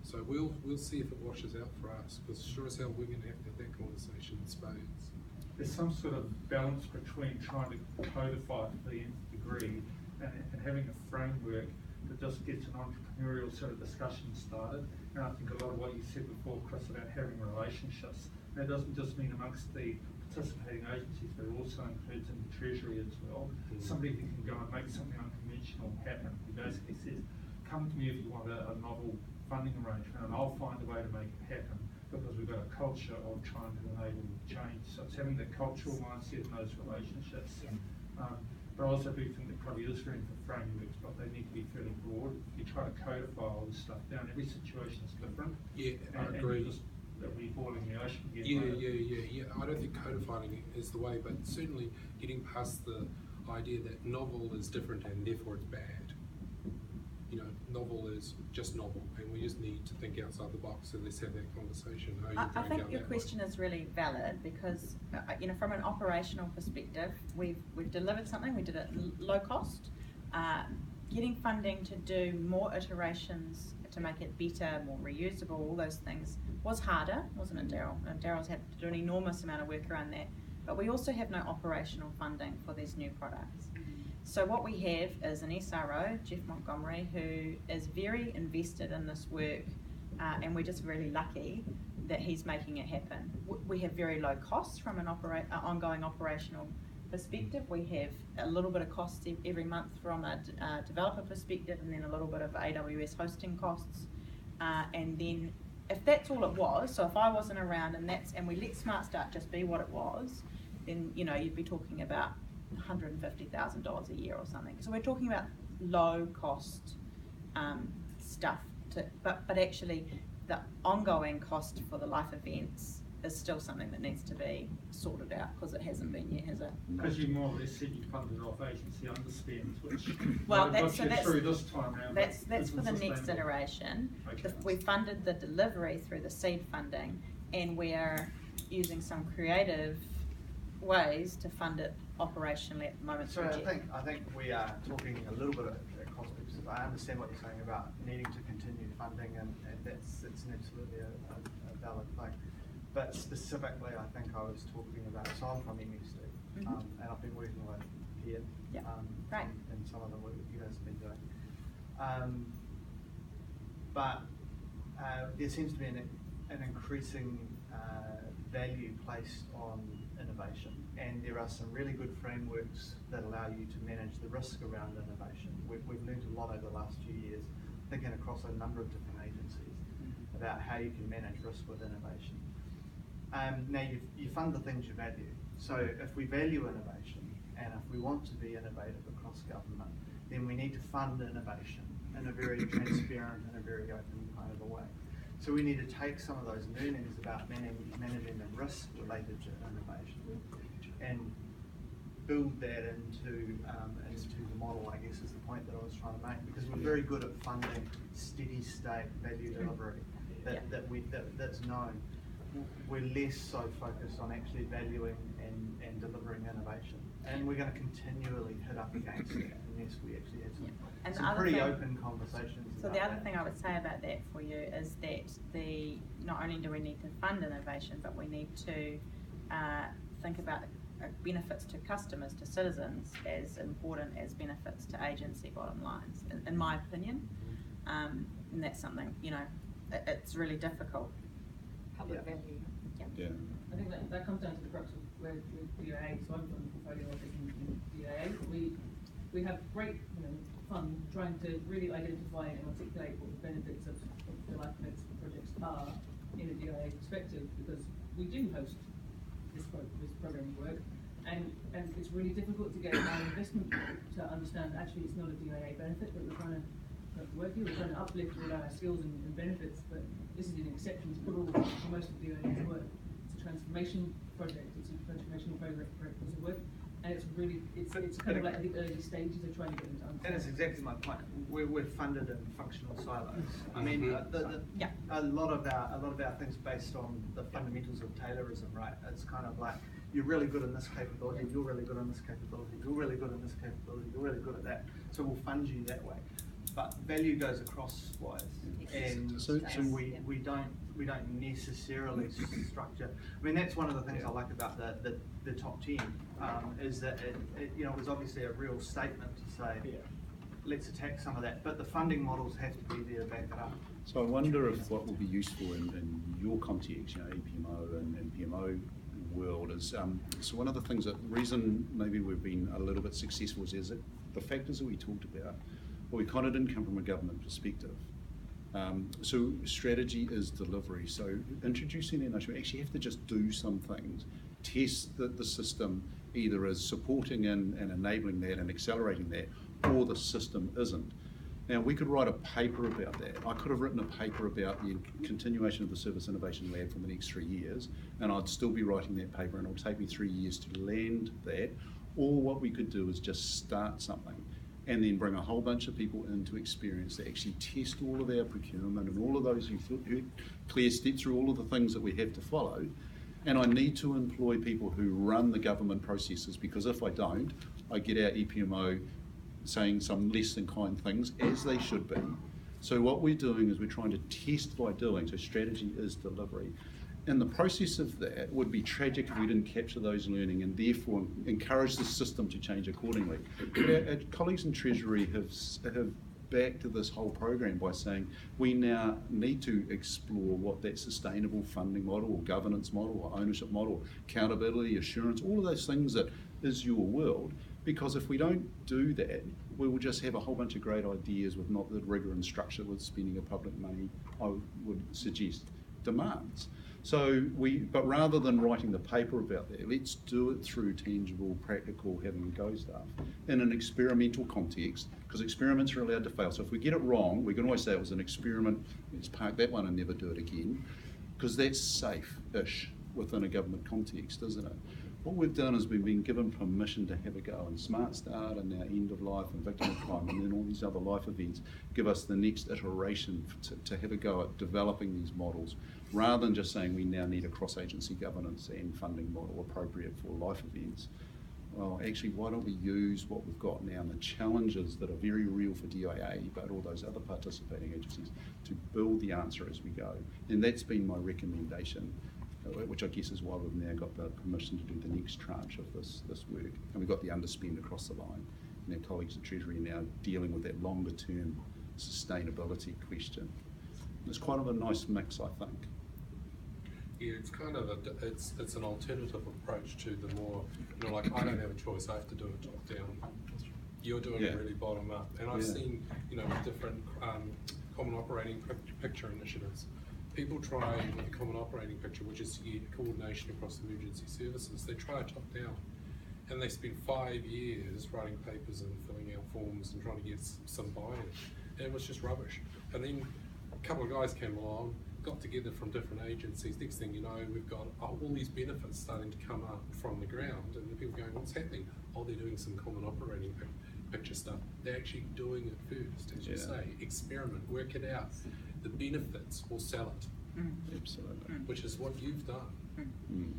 So we'll see if it washes out for us, because sure as hell we're going to have that conversation in spades. There's some sort of balance between trying to codify to the nth degree and having a framework that just gets an entrepreneurial sort of discussion started. And I think a lot of what you said before, Chris, about having relationships, that doesn't just mean amongst the participating agencies, but it also includes in the Treasury as well. Somebody who can go and make something unconventional happen. He basically says, come to me if you want a novel funding arrangement, and I'll find a way to make it happen, because we've got a culture of trying to enable change. So it's having that cultural mindset in those relationships. But I also do think there probably is room for frameworks, but they need to be fairly broad. If you try to codify all this stuff down, every situation is different. Yeah, I agree. It'll be boiling the ocean again. Yeah. I don't think codifying is the way, but certainly getting past the idea that novel is different and therefore it's bad. You know, novel is just novel, and we just need to think outside the box. So let's have that conversation. I think your question is really valid, because you know, from an operational perspective, we've delivered something. We did it low cost. Getting funding to do more iterations to make it better, more reusable, all those things was harder, wasn't it, Daryl? And Daryl's had to do an enormous amount of work around that. But we also have no operational funding for these new products. So what we have is an SRO, Jeff Montgomery, who is very invested in this work, and we're just really lucky that he's making it happen. We have very low costs from an ongoing operational perspective. We have a little bit of costs every month from a developer perspective, and then a little bit of AWS hosting costs. And then if that's all it was, so if I wasn't around and we let Smart Start just be what it was, then you know, you'd be talking about $150,000 a year or something. So we're talking about low cost stuff, but actually the ongoing cost for the life events is still something that needs to be sorted out, because it hasn't been yet, has it? Because you more or less said you funded off agency underspends, which well, that's through this time round. That's for the next iteration. Okay. We funded the delivery through the seed funding, and we're using some creative ways to fund it operationally at the moment. So I think we are talking a little bit at cost purposes. I understand what you're saying about needing to continue funding, and that's absolutely a valid thing. But specifically, I think I was talking about, so I'm from MSD, and I've been working with Pierre and some of the work that you guys have been doing. But there seems to be an increasing value placed on innovation, and there are some really good frameworks that allow you to manage the risk around innovation. We've learned a lot over the last few years, thinking across a number of different agencies about how you can manage risk with innovation. Now you fund the things you value. So if we value innovation, and if we want to be innovative across government, then we need to fund innovation in a very transparent and a very open kind of a way. So we need to take some of those learnings about managing the risk related to innovation and build that into the model, I guess is the point that I was trying to make, because we're very good at funding steady state value delivery that's known. We're less so focused on actually valuing and delivering innovation. And we're going to continually hit up against that unless we actually have some pretty open conversations. So the other thing I would say about that for you is that not only do we need to fund innovation, but we need to think about benefits to customers, to citizens, as important as benefits to agency bottom lines, in my opinion. And that's something, it's really difficult. Public value. Yeah. I think that comes down to the crux of where DIA. So I'm from the portfolio office in DIA. We have great fun trying to really identify and articulate what the benefits of the life events projects are in a DIA perspective, because we do host this programming work, and it's really difficult to get our investment to understand actually it's not a DIA benefit that we're trying to work here. We're trying to uplift all our skills and benefits, but this is an exception to most of DIA's work. It's a transformation project. It's a transformational program piece of work, and it's kind of like at the early stages of trying to get them to understand. And it's exactly my point. We're funded in functional silos. I mean, a lot of our things based on the fundamentals of Taylorism, right? It's kind of like you're really good in this capability, you're really good in this capability, you're really good in this capability, you're really good at that. So we'll fund you that way. But value goes across wise, and we don't necessarily structure. I mean, that's one of the things I like about the top 10 is that it was obviously a real statement to say, let's attack some of that. But the funding models have to be there to back it up. So I wonder if what will be useful in your context, EPMO and PMO world is, so one of the things that reason maybe we've been a little bit successful is that the factors that we talked about, well, we kind of didn't come from a government perspective. So strategy is delivery. So introducing that notion, we actually have to just do some things, test the system either as supporting and enabling that and accelerating that, or the system isn't. Now, we could write a paper about that. I could have written a paper about the continuation of the Service Innovation Lab for the next 3 years, and I'd still be writing that paper, and it'll take me 3 years to land that. Or what we could do is just start something and then bring a whole bunch of people into experience to actually test all of our procurement and all of those, Claire stepped through all of the things that we have to follow. And I need to employ people who run the government processes, because if I don't, I get our EPMO saying some less than kind things, as they should be. So what we're doing is we're trying to test by doing, so strategy is delivery. And the process of that would be tragic if we didn't capture those learning and therefore encourage the system to change accordingly. But our colleagues in Treasury have backed this whole program by saying we now need to explore what that sustainable funding model or governance model or ownership model, accountability, assurance, all of those things that is your world. Because if we don't do that, we will just have a whole bunch of great ideas with not the rigor and structure with spending of public money, I would suggest, demands. So but rather than writing the paper about that, let's do it through tangible, practical, having a go stuff in an experimental context, because experiments are allowed to fail. So if we get it wrong, we can always say it was an experiment, let's park that one and never do it again, because that's safe-ish within a government context, isn't it? What we've done is we've been given permission to have a go, and Smart Start and our end of life and victim of crime and then all these other life events give us the next iteration to have a go at developing these models, rather than just saying we now need a cross-agency governance and funding model appropriate for life events. Well, actually, why don't we use what we've got now and the challenges that are very real for DIA, but all those other participating agencies, to build the answer as we go. And that's been my recommendation, which I guess is why we've now got the permission to do the next tranche of this work. And we've got the underspend across the line. And our colleagues at Treasury are now dealing with that longer term sustainability question. It's quite a nice mix, I think. Yeah, it's kind of it's an alternative approach to the more, like, I don't have a choice, I have to do it top down. You're doing it really bottom up, and I've seen, with different common operating picture initiatives, people try with the common operating picture, which is to get coordination across emergency services. They try it top down, and they spend 5 years writing papers and filling out forms and trying to get some buy-in, and it was just rubbish. And then a couple of guys came along, got together from different agencies. Next thing you know, we've got all these benefits starting to come up from the ground, and the people going, what's happening? Oh, they're doing some common operating picture stuff. They're actually doing it first, as you say. Experiment, work it out. The benefits will sell it. Absolutely. Which is what you've done.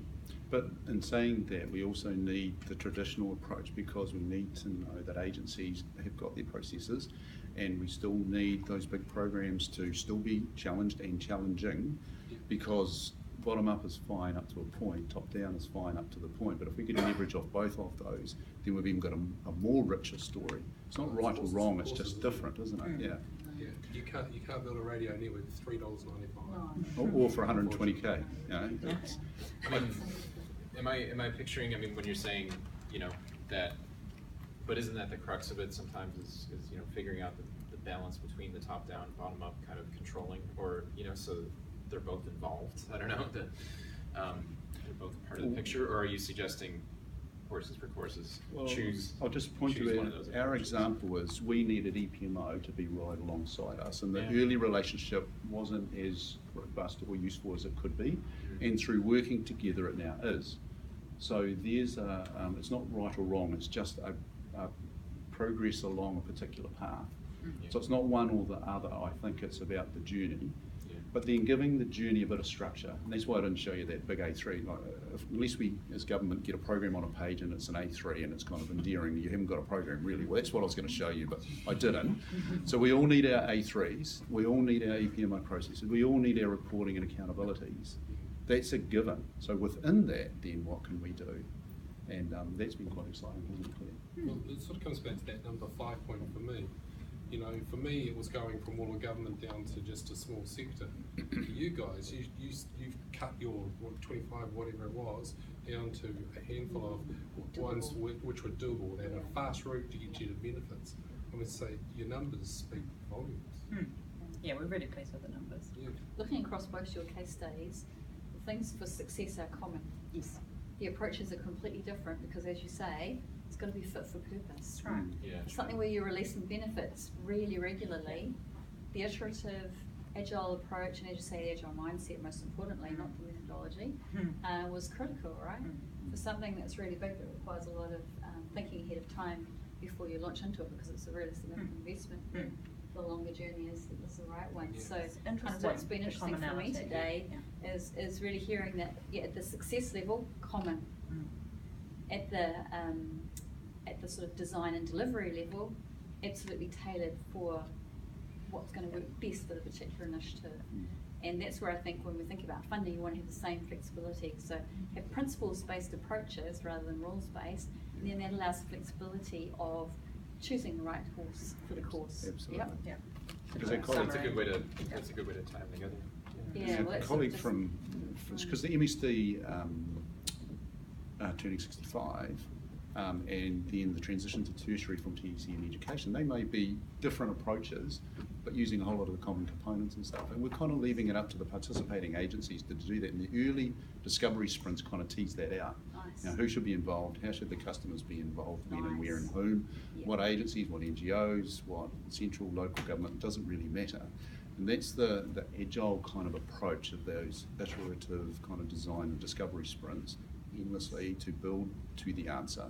But in saying that, we also need the traditional approach, because we need to know that agencies have got their processes, and we still need those big programs to still be challenged and challenging, because bottom up is fine up to a point, top down is fine up to the point, but if we can leverage off both of those, then we've even got a more richer story. It's not right or wrong, it's just different, isn't it? Yeah. Yeah, you can't build a radio network for $3.95. Or for 120K, Am I picturing, when you're saying, that, but isn't that the crux of it sometimes is figuring out the balance between the top down, bottom up kind of controlling, or, so they're both involved? I don't know, they're both part of the picture, or are you suggesting horses for courses? I'll just point choose to one of those our approaches. example is we needed EPMO to be right alongside us, and the early relationship wasn't as robust or useful as it could be, and through working together it now is. So there's it's not right or wrong, it's just a progress along a particular path. So it's not one or the other, I think it's about the journey. But then giving the journey a bit of structure, and that's why I didn't show you that big A3. Like, unless we as government get a program on a page and it's an A3 and it's kind of endearing, you haven't got a program really. Well, that's what I was going to show you, but I didn't. So we all need our A3s, we all need our EPMO processes, we all need our reporting and accountabilities. That's a given. So within that, then what can we do? And that's been quite exciting, hasn't it, Claire? Well, it sort of comes back to that number 5 point for me. For me, it was going from all of government down to just a small sector. You guys, you've cut your 25, whatever it was, down to a handful of ones which were doable. They had a fast route to get you to benefits. I would say your numbers speak volumes. Yeah, we're really pleased with the numbers. Yeah. Looking across both your case studies, the things for success are common. Yes. The approaches are completely different because, as you say, it's got to be fit for purpose. Right. Yeah. Something where you're releasing benefits really regularly. The iterative, agile approach, and as you say, the agile mindset, most importantly, not the methodology, was critical, right? For something that's really big, that requires a lot of thinking ahead of time before you launch into it, because it's a really significant investment. The longer journey is the right one. Yeah. So Interesting, kind of what's been the interesting for me commonality. today is really hearing that at the success level, common. At the sort of design and delivery level, absolutely tailored for what's going to work best for the particular initiative. And that's where I think when we think about funding, you want to have the same flexibility. So have principles-based approaches rather than rules-based, and then that allows flexibility of choosing the right course for the course. Absolutely. Yep. Because our So colleague, that's a good way to tie them together. Yeah, well, a it's colleague just- from, because the MSD turning 65, and then the transition to tertiary from TEC and education, they may be different approaches, but using a whole lot of the common components and stuff. And we're kind of leaving it up to the participating agencies to do that. And the early discovery sprints kind of tease that out. Nice. Who should be involved? How should the customers be involved? When and where and Nice. whom? Yeah. What agencies? What NGOs? What central, local government? Doesn't really matter. And that's the agile kind of approach of those iterative kind of design and discovery sprints endlessly to build to the answer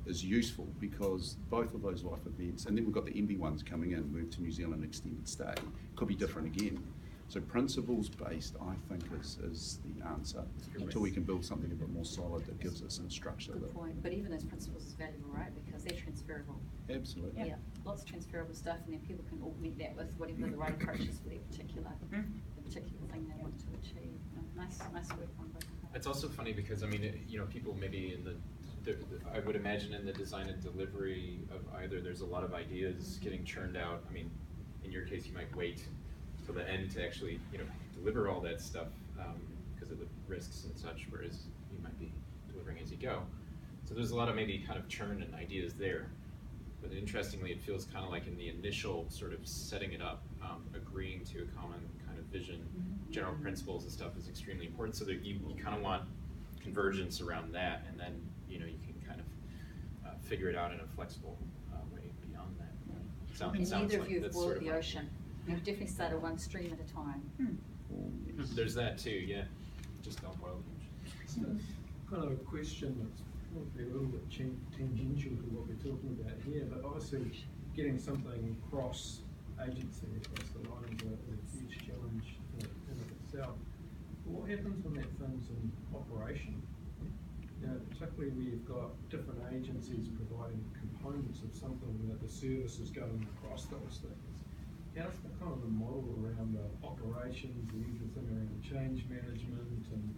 is useful, because both of those life events, and then we've got the MB ones coming in, move to New Zealand, extended stay, could be different again. So principles based, I think, is the answer until we can build something a bit more solid that gives us some structure. Good point. But even those principles is valuable, right? Because they're transferable. Absolutely. Yeah, lots of transferable stuff, and then people can augment that with whatever the right approach is for their particular thing they want to achieve. Nice work on both. It's also funny because people maybe I would imagine in the design and delivery of either, there's a lot of ideas getting churned out. In your case, you might wait till the end to actually deliver all that stuff, because because of the risks and such, whereas you might be delivering as you go. So there's a lot of maybe kind of churn and ideas there. But interestingly, it feels kind of like in the initial sort of setting it up, agreeing to a common kind of vision, general principles and stuff is extremely important, so that you kind of want convergence around that, and then you can kind of figure it out in a flexible way beyond that. And Sounds neither of like you have that's sort boiled of the like- ocean. You've definitely started one stream at a time. There's that too, yeah. Just don't boil the ocean. Kind of a question that's probably a little bit tangential to what we're talking about here, but obviously getting something cross agency, across the line is a huge challenge in of itself. But what happens when that thing's in operation? Particularly where you've got different agencies providing components of something that the service is going across those things. How's the kind of the model around the operations, the everything around change management and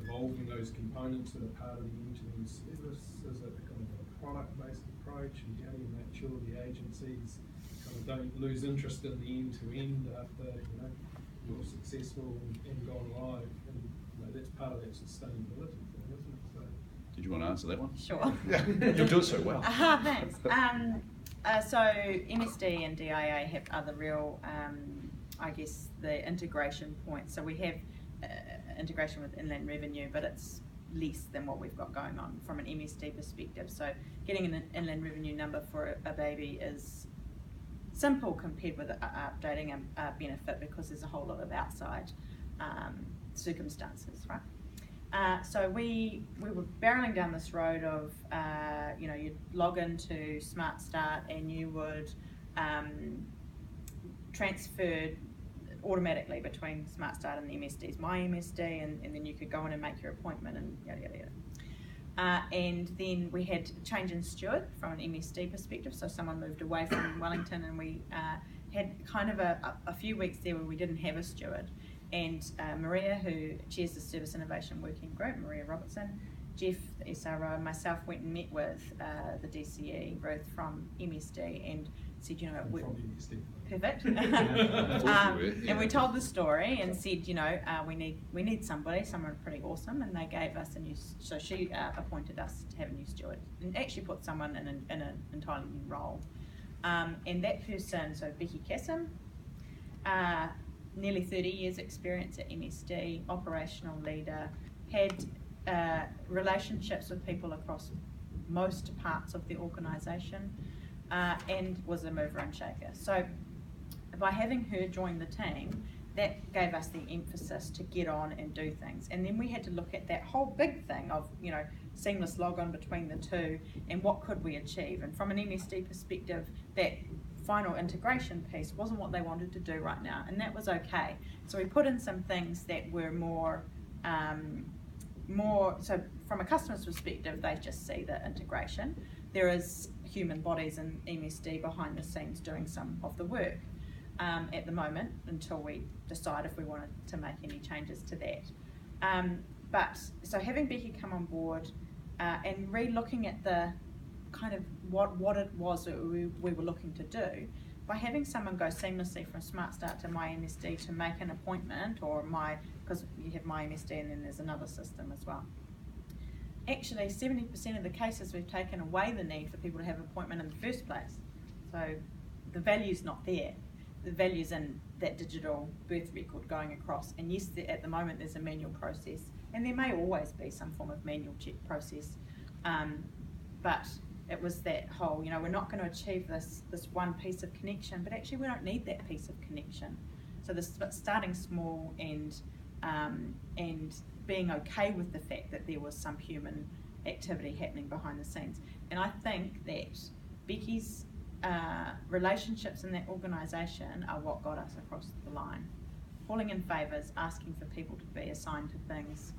evolving those components that are part of the end-to-end service? Is it kind of a product-based approach, and how do you make sure the agencies kind of don't lose interest in the end-to-end after you're successful and gone live? And that's part of that sustainability thing, isn't it? So, Did you want to answer that one? Sure. You'll do it so well. Thanks. So MSD and DIA have other real, I guess, the integration points. So we have integration with Inland Revenue, but it's less than what we've got going on from an MSD perspective. So getting an Inland Revenue number for a baby is simple compared with updating a benefit, because there's a whole lot of outside circumstances, right? So we were barreling down this road of, you'd log into Smart Start and you would transfer automatically between Smart Start and the MSD's My MSD, and then you could go in and make your appointment and yada yada yada. And then we had a change in steward from an MSD perspective, so someone moved away from Wellington, and we had kind of a few weeks there where we didn't have a steward. And Maria, who chairs the Service Innovation Working Group, Maria Robertson, Jeff, the SRO, and myself went and met with the DCE, Ruth from MSD, and said, perfect. And we told the story and said, we need someone pretty awesome, and they gave us a new. So she appointed us to have a new steward, and actually put someone in an entirely new role. And that person, so Becky Cassim, nearly 30 years experience at MSD, operational leader, had relationships with people across most parts of the organisation, and was a mover and shaker. So by having her join the team, that gave us the emphasis to get on and do things. And then we had to look at that whole big thing of, seamless log-on between the two, and what could we achieve. And from an MSD perspective, that final integration piece wasn't what they wanted to do right now, and that was okay. So we put in some things that were more, so from a customer's perspective, they just see the integration. There is human bodies in MSD behind the scenes doing some of the work at the moment, until we decide if we wanted to make any changes to that. But so having Becky come on board and re-looking at the kind of what it was that we were looking to do, by having someone go seamlessly from Smart Start to My MSD to make an appointment, or because you have My MSD and then there's another system as well. Actually, 70% of the cases we've taken away the need for people to have an appointment in the first place. So the value's not there. The value's in that digital birth record going across. And yes, at the moment there's a manual process, and there may always be some form of manual check process, but it was that whole, we're not going to achieve this one piece of connection, but actually we don't need that piece of connection. So starting small and being okay with the fact that there was some human activity happening behind the scenes. And I think that Becky's relationships in that organisation are what got us across the line. Calling in favours, asking for people to be assigned to things.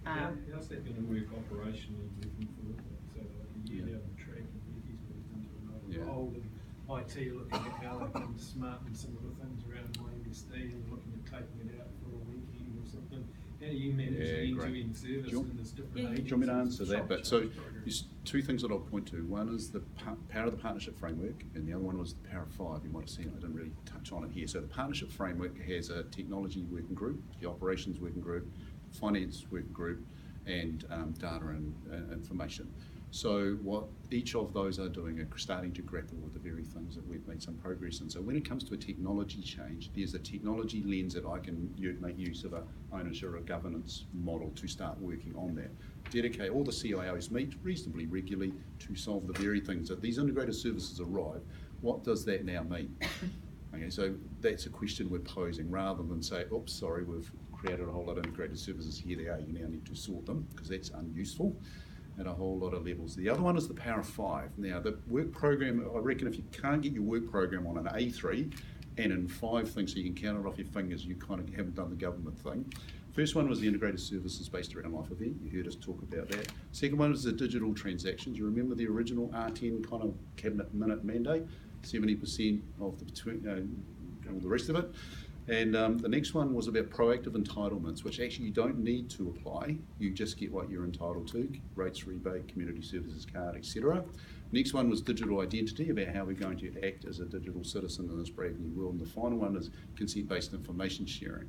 How's that going to work operationally moving forward? So like a year down the track, and Becky's moved into another role, and IT looking at how they can smarten some of the things around My MSD and looking at taking it out for a weekend or something. How do you manage the end-to-end service when there's different agencies? Do you want me to answer that? But so there's two things that I'll point to. One is the power of the partnership framework, and the other one was the Power of 5. You might have seen it. I didn't really touch on it here. So the partnership framework has a technology working group, the operations working group, finance work group, and data and information. So what each of those are doing are starting to grapple with the very things that we've made some progress in. So when it comes to a technology change, there's a technology lens that I can make use of a ownership or a governance model to start working on that. Dedicate, all the CIOs meet reasonably regularly to solve the very things that these integrated services arrive. What does that now mean? Okay, so that's a question we're posing, rather than say, oops, sorry, we've created a whole lot of integrated services, here they are, you now need to sort them, because that's unuseful at a whole lot of levels. The other one is the power of 5. Now, the work program, I reckon if you can't get your work program on an A3 and in 5 things so you can count it off your fingers, you kind of haven't done the government thing. First one was the integrated services based around life event. You heard us talk about that. Second one was the digital transactions. You remember the original R10 kind of cabinet minute mandate? 70% of the all the rest of it. And the next one was about proactive entitlements, which actually you don't need to apply. You just get what you're entitled to, rates rebate, community services card, etc. Next one was digital identity, about how we're going to act as a digital citizen in this brave new world. And the final one is consent-based information sharing.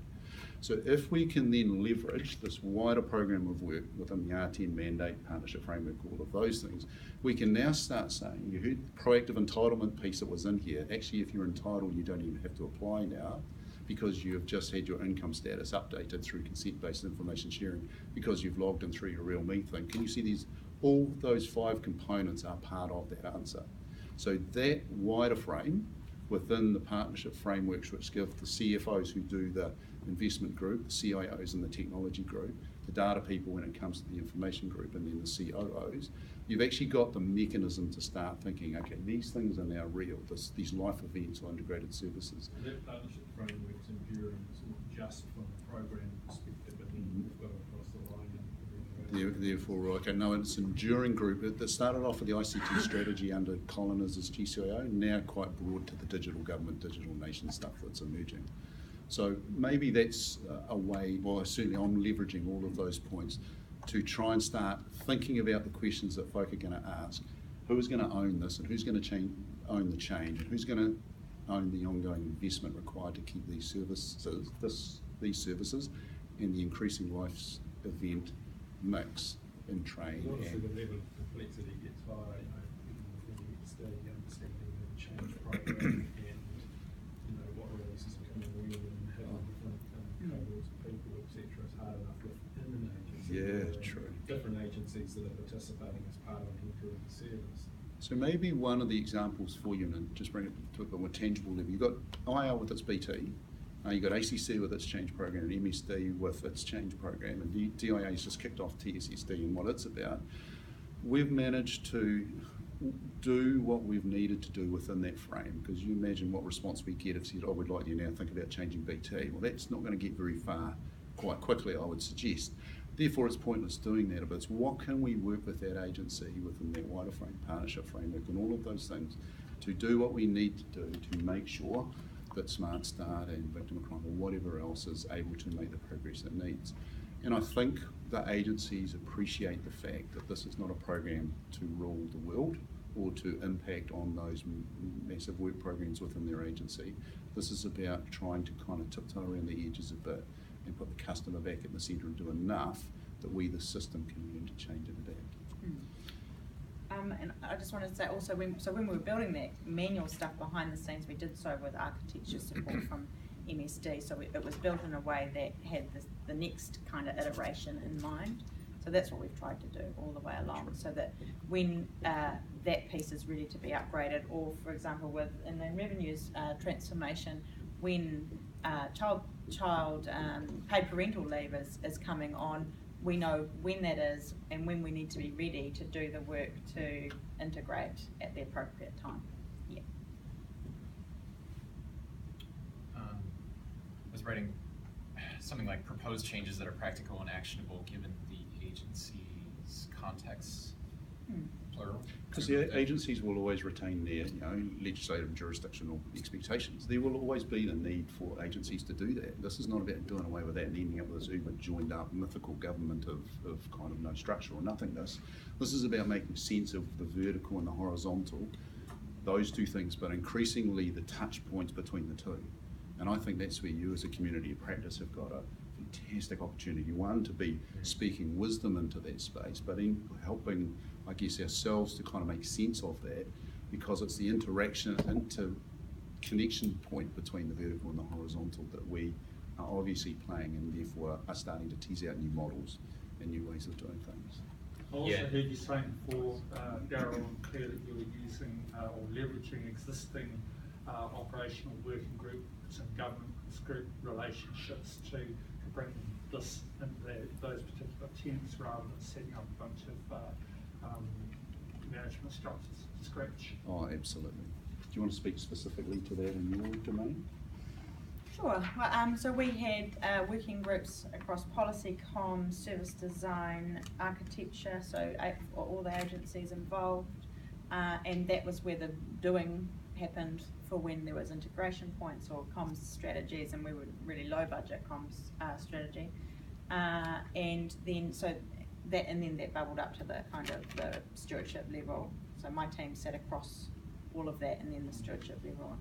So if we can then leverage this wider program of work within the R10 mandate, partnership framework, all of those things, we can now start saying, you heard proactive entitlement piece that was in here. Actually, if you're entitled, you don't even have to apply now, because you have just had your income status updated through consent-based information sharing, because you've logged in through your Real Me thing. Can you see these? All those 5 components are part of that answer. So that wider frame within the partnership frameworks, which give the CFOs who do the investment group, the CIOs and the technology group, the data people when it comes to the information group, and then the COOs, you've actually got the mechanism to start thinking, okay, these things are now real, these life events or integrated services. That partnership framework's enduring, it's not just from a program perspective, but then we've got across the line. Therefore, okay, no, it's an enduring group that started off with the ICT strategy under Colin as GCIO, now quite broad to the digital government, digital nation stuff that's emerging. So maybe that's a way, well, certainly I'm leveraging all of those points to try and start thinking about the questions that folk are going to ask. Who's going to own this, and who's going to own the change, and who's going to own the ongoing investment required to keep these services, and the increasing life event mix in train. Obviously, the level of complexity gets higher, when you get to the understanding of the change program and what releases are coming when and how different cohorts of people, etc. It's hard enough within an agency. Yeah, true. Different agencies that are participating as part of an end-to-end service. So maybe one of the examples for you, and just bring it to a bit more tangible level, you've got IR with its BT, you've got ACC with its change program, and MSD with its change program, and DIA's just kicked off TSSD and what it's about. We've managed to do what we've needed to do within that frame, because you imagine what response we get if you said, oh, we'd like you now think about changing BT. Well, that's not going to get very far quite quickly, I would suggest. Therefore, it's pointless doing that, but it's what can we work with that agency within that wider frame, partnership framework, and all of those things to do what we need to do to make sure that Smart Start and victim of crime or whatever else is able to make the progress it needs. And I think the agencies appreciate the fact that this is not a program to rule the world or to impact on those massive work programs within their agency. This is about trying to kind of tiptoe around the edges a bit and put the customer back at the centre and do enough that we, the system, can learn to change and adapt. And I just wanted to say also, when we were building that manual stuff behind the scenes, we did so with architecture support from MSD. So it was built in a way that had the next kind of iteration in mind. So that's what we've tried to do all the way along, so that when that piece is ready to be upgraded, or for example, with in the revenues transformation, when child paid parental leave is coming on, we know when that is and when we need to be ready to do the work to integrate at the appropriate time. Yeah. I was writing something like proposed changes that are practical and actionable given the agency's context, plural. Because the agencies will always retain their legislative and jurisdictional expectations. There will always be the need for agencies to do that. This is not about doing away with that and ending up with this uber joined up mythical government of kind of no structure or nothingness. This is about making sense of the vertical and the horizontal, those two things, but increasingly the touch points between the two. And I think that's where you as a community of practice have got a fantastic opportunity. One, to be speaking wisdom into that space, but in helping, I guess, ourselves to kind of make sense of that, because it's the interaction, connection point between the vertical and the horizontal that we are obviously playing, and therefore are starting to tease out new models and new ways of doing things. I also Yeah. heard you saying before, Daryl and Claire, that you were using or leveraging existing operational working groups and government group relationships to bring this into those particular tents rather than setting up a bunch of management structures from scratch. Oh, absolutely. Do you want to speak specifically to that in your domain? Sure. Well, so we had working groups across policy, comms, service design, architecture, so all the agencies involved, and that was where the doing happened for when there was integration points or comms strategies, and we were really low budget comms strategy, and then that bubbled up to the kind of the stewardship level. So my team sat across all of that, and then the stewardship level.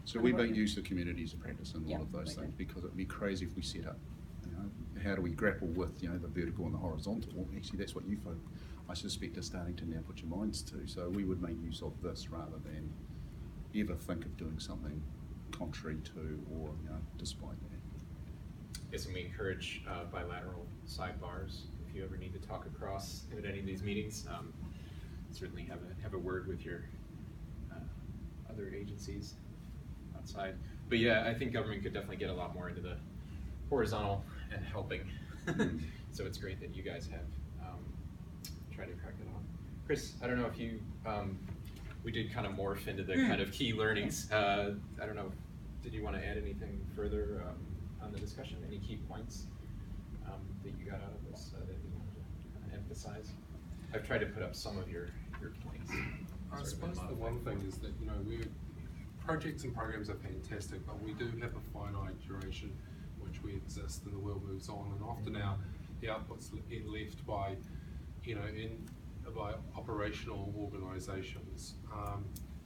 So we make use of community as a practice in Yeah, all of those we things, do. because it'd be crazy if we set up, how do we grapple with, the vertical and the horizontal? Well, actually, that's what you folk, I suspect, are starting to now put your minds to. So we would make use of this rather than ever think of doing something contrary to or, despite that. Yes, and we encourage bilateral sidebars. If you ever need to talk across at any of these meetings, certainly have a word with your other agencies outside. But yeah, I think government could definitely get a lot more into the horizontal and helping. So it's great that you guys have tried to crack it on. Chris, I don't know if you, we did kind of morph into the kind of key learnings. I don't know, did you want to add anything further on the discussion? Any key points that you got out of this that you wanted to kind of emphasize? I've tried to put up some of your points. I suppose the one thing is that, projects and programs are fantastic, but we do have a finite duration which we exist and the world moves on, and often the outputs get left by, by operational organisations.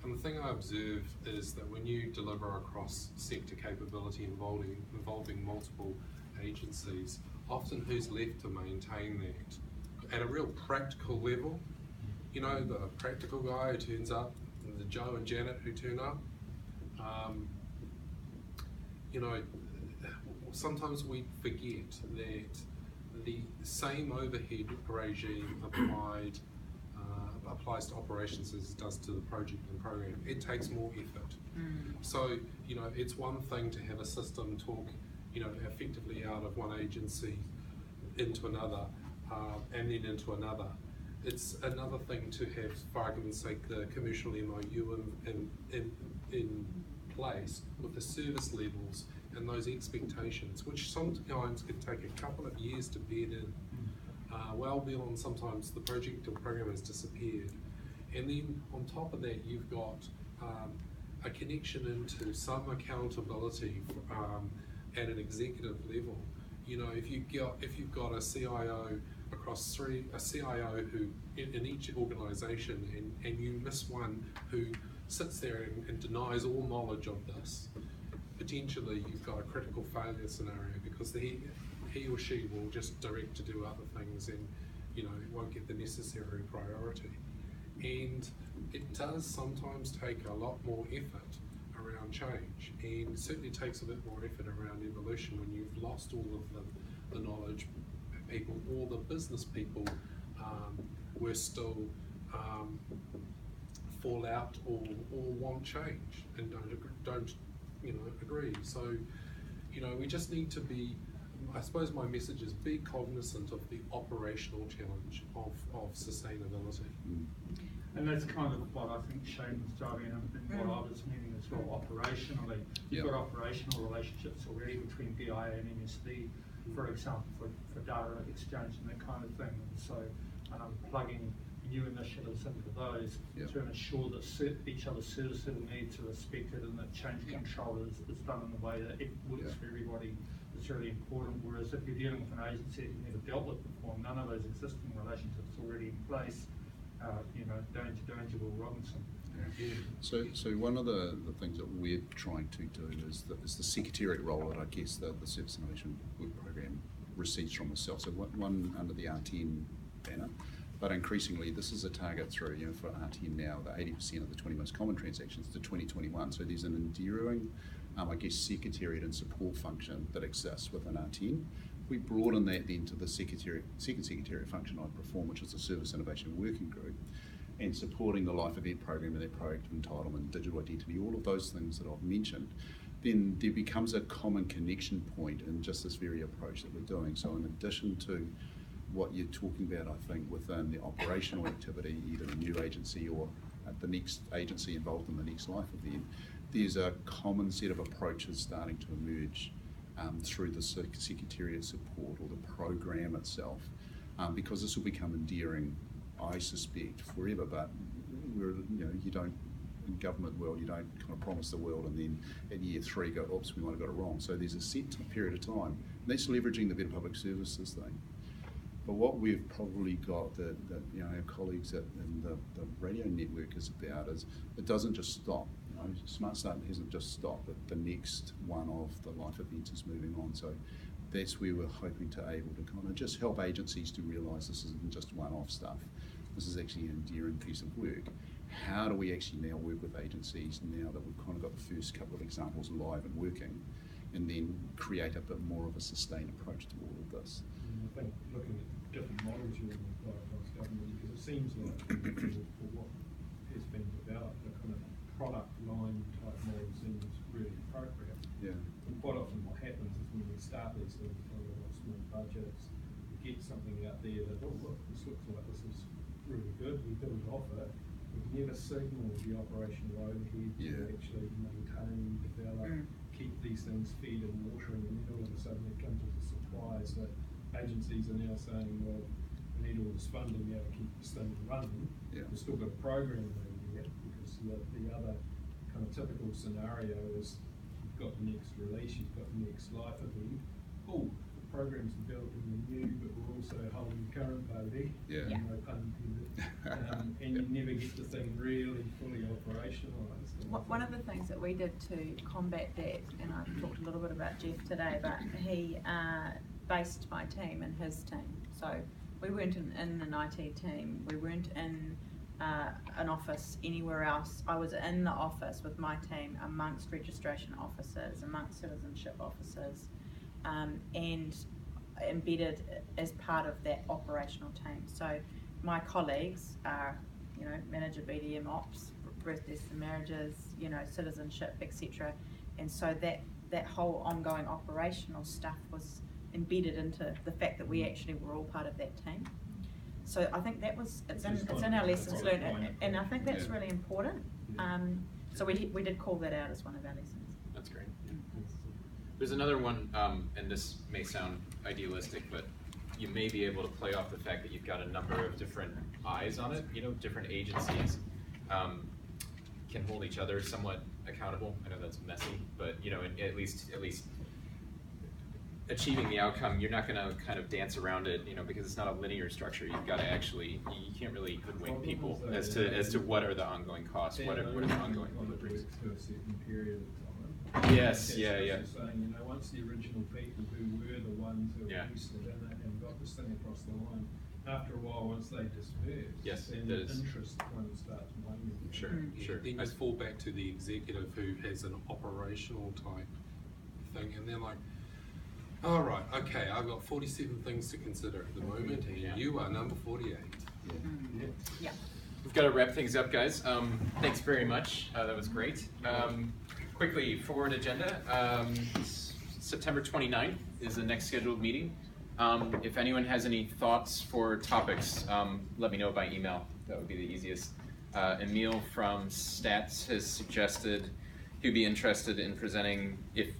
And the thing I observe is that when you deliver across sector capability involving multiple agencies, often who's left to maintain that at a real practical level, the practical guy who turns up, the Joe and Janet who turn up, sometimes we forget that the same overhead regime applies to operations as it does to the project and program. It takes more effort. So, it's one thing to have a system talk, effectively out of one agency into another, and then into another. It's another thing to have, for argument's sake, the commercial MOU in place with the service levels and those expectations, which sometimes can take a couple of years to bed in. Well beyond sometimes the project or program has disappeared. And then on top of that, you've got a connection into some accountability at an executive level. If you've got a CIO across a CIO who in each organisation, and you miss one who sits there and denies all knowledge of this, potentially you've got a critical failure scenario, because he or she will just direct to do other things and won't get the necessary priority. And it does sometimes take a lot more effort around change, and certainly takes a bit more effort around evolution when you've lost all of the knowledge people or the business people were still fall out or want change and don't agree. So we just need to be, I suppose my message is, be cognizant of the operational challenge of sustainability. And that's kind of what I think Shane was driving in what I was meaning as well, operationally. You've got operational relationships already between BIA and MSD, for example, for data exchange and that kind of thing. And so plugging new initiatives into those to ensure that each other's service level needs are respected, and that change control is done in a way that it works for everybody. It's really important. Whereas if you're dealing with an agency that you've never dealt with before, none of those existing relationships already in place, danger, Will Robinson. So one of the things that we're trying to do is the secretariat role that I guess the Service Innovation Work Program receives from itself. So one under the RTN banner, but increasingly this is a target through, for RTN now, the 80% of the 20 most common transactions to 2021. So there's an enduring, I guess, secretariat and support function that exists within RTN. We broaden that then to the second secretariat function I perform, which is the Service Innovation Working Group, and supporting the Life Event program and their proactive entitlement, digital identity, all of those things that I've mentioned. Then there becomes a common connection point in just this very approach that we're doing. So in addition to what you're talking about, I think, within the operational activity, either a new agency or the next agency involved in the next Life Event, there's a common set of approaches starting to emerge through the secretariat support or the program itself, because this will become endearing, I suspect, forever. But you don't, in government world, you don't kind of promise the world and then at year 3 go, oops, we might have got it wrong. So there's a set period of time. And that's leveraging the Better Public Services thing. But what we've probably got that our colleagues in the radio network is about is it doesn't just stop. Smart Start hasn't just stopped, but the next one of the Life Events is moving on. So that's where we're hoping to able to kind of just help agencies to realise this isn't just one-off stuff. This is actually an enduring piece of work. How do we actually now work with agencies now that we've kind of got the first couple of examples live and working, and then create a bit more of a sustained approach to all of this? I think looking at different models you can apply across government, because it seems like for what has been developed, the kind of product line type model seems really appropriate. Yeah. And quite often what happens is when we start these things with small budgets, we get something out there that, oh look, this looks like this is really good, we build off it. We've never signalled the operational overhead to actually maintain, develop, keep these things fed and watering, and then all of a sudden it comes with a surprise that agencies are now saying, well, we need all this funding now to keep this thing running. Yeah. We've still got a program over here, because the other kind of typical scenario is you've got the next release, you've got the next Life Event. Oh, the program's developing the new, but we're also holding the current baby. Yeah. No pun intended. And you never get the thing really fully operationalised. One of the things that we did to combat that, and I talked a little bit about Jeff today, but he based my team and his team. So we weren't in an IT team, we weren't in an office anywhere else. I was in the office with my team amongst registration officers, amongst citizenship officers, and embedded as part of that operational team. So my colleagues are, manager BDM ops, birth, deaths and marriages, citizenship, etc. And so that whole ongoing operational stuff was embedded into the fact that we actually were all part of that team. So I think it's in our lessons learned, and I think that's really important. So we did call that out as one of our lessons. That's great. There's another one, and this may sound idealistic, but you may be able to play off the fact that you've got a number of different eyes on it. Different agencies can hold each other somewhat accountable. I know that's messy, but at least achieving the outcome, you're not going to kind of dance around it, because it's not a linear structure. You've got to actually, you can't really hoodwink people as to what are the ongoing costs, what are the ongoing deliveries. To a certain period of time. Yes, yeah. Saying, once the original people who were the ones who invested in it and got this thing across the line, after a while, once they disperse, then the interest kind of starts waning. Sure. Then you fall back to the executive who has an operational type thing, and they're like, all right, okay, I've got 47 things to consider at the moment, and you are number 48. Yeah. We've got to wrap things up, guys. Thanks very much. That was great. Quickly, forward agenda. September 29th is the next scheduled meeting. If anyone has any thoughts for topics, let me know by email. That would be the easiest. Emil from Stats has suggested he'd be interested in presenting, if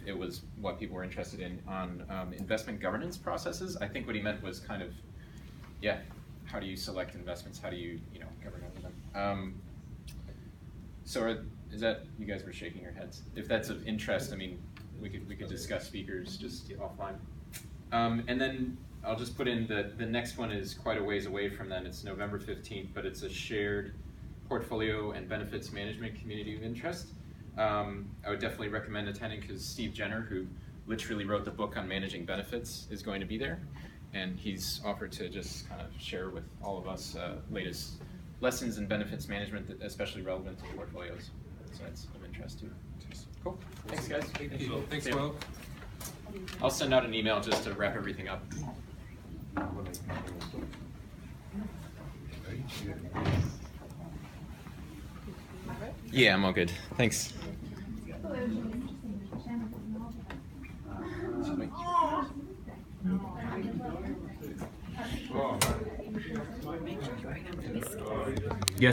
it was what people were interested in, on investment governance processes. I think what he meant was kind of, how do you select investments? How do you, govern over them? So is that, you guys were shaking your heads. If that's of interest, I mean, we could discuss speakers just offline. And then I'll just put in the next one is quite a ways away from then. It's November 15th, but it's a shared portfolio and benefits management community of interest. I would definitely recommend attending because Steve Jenner, who literally wrote the book on managing benefits, is going to be there. And he's offered to just kind of share with all of us latest lessons in benefits management, that especially relevant to portfolios. So that's of interest too. Cool. Thanks, guys. Thank you. Thanks, See ya. Will. I'll send out an email just to wrap everything up. Yeah, I'm all good. Thanks.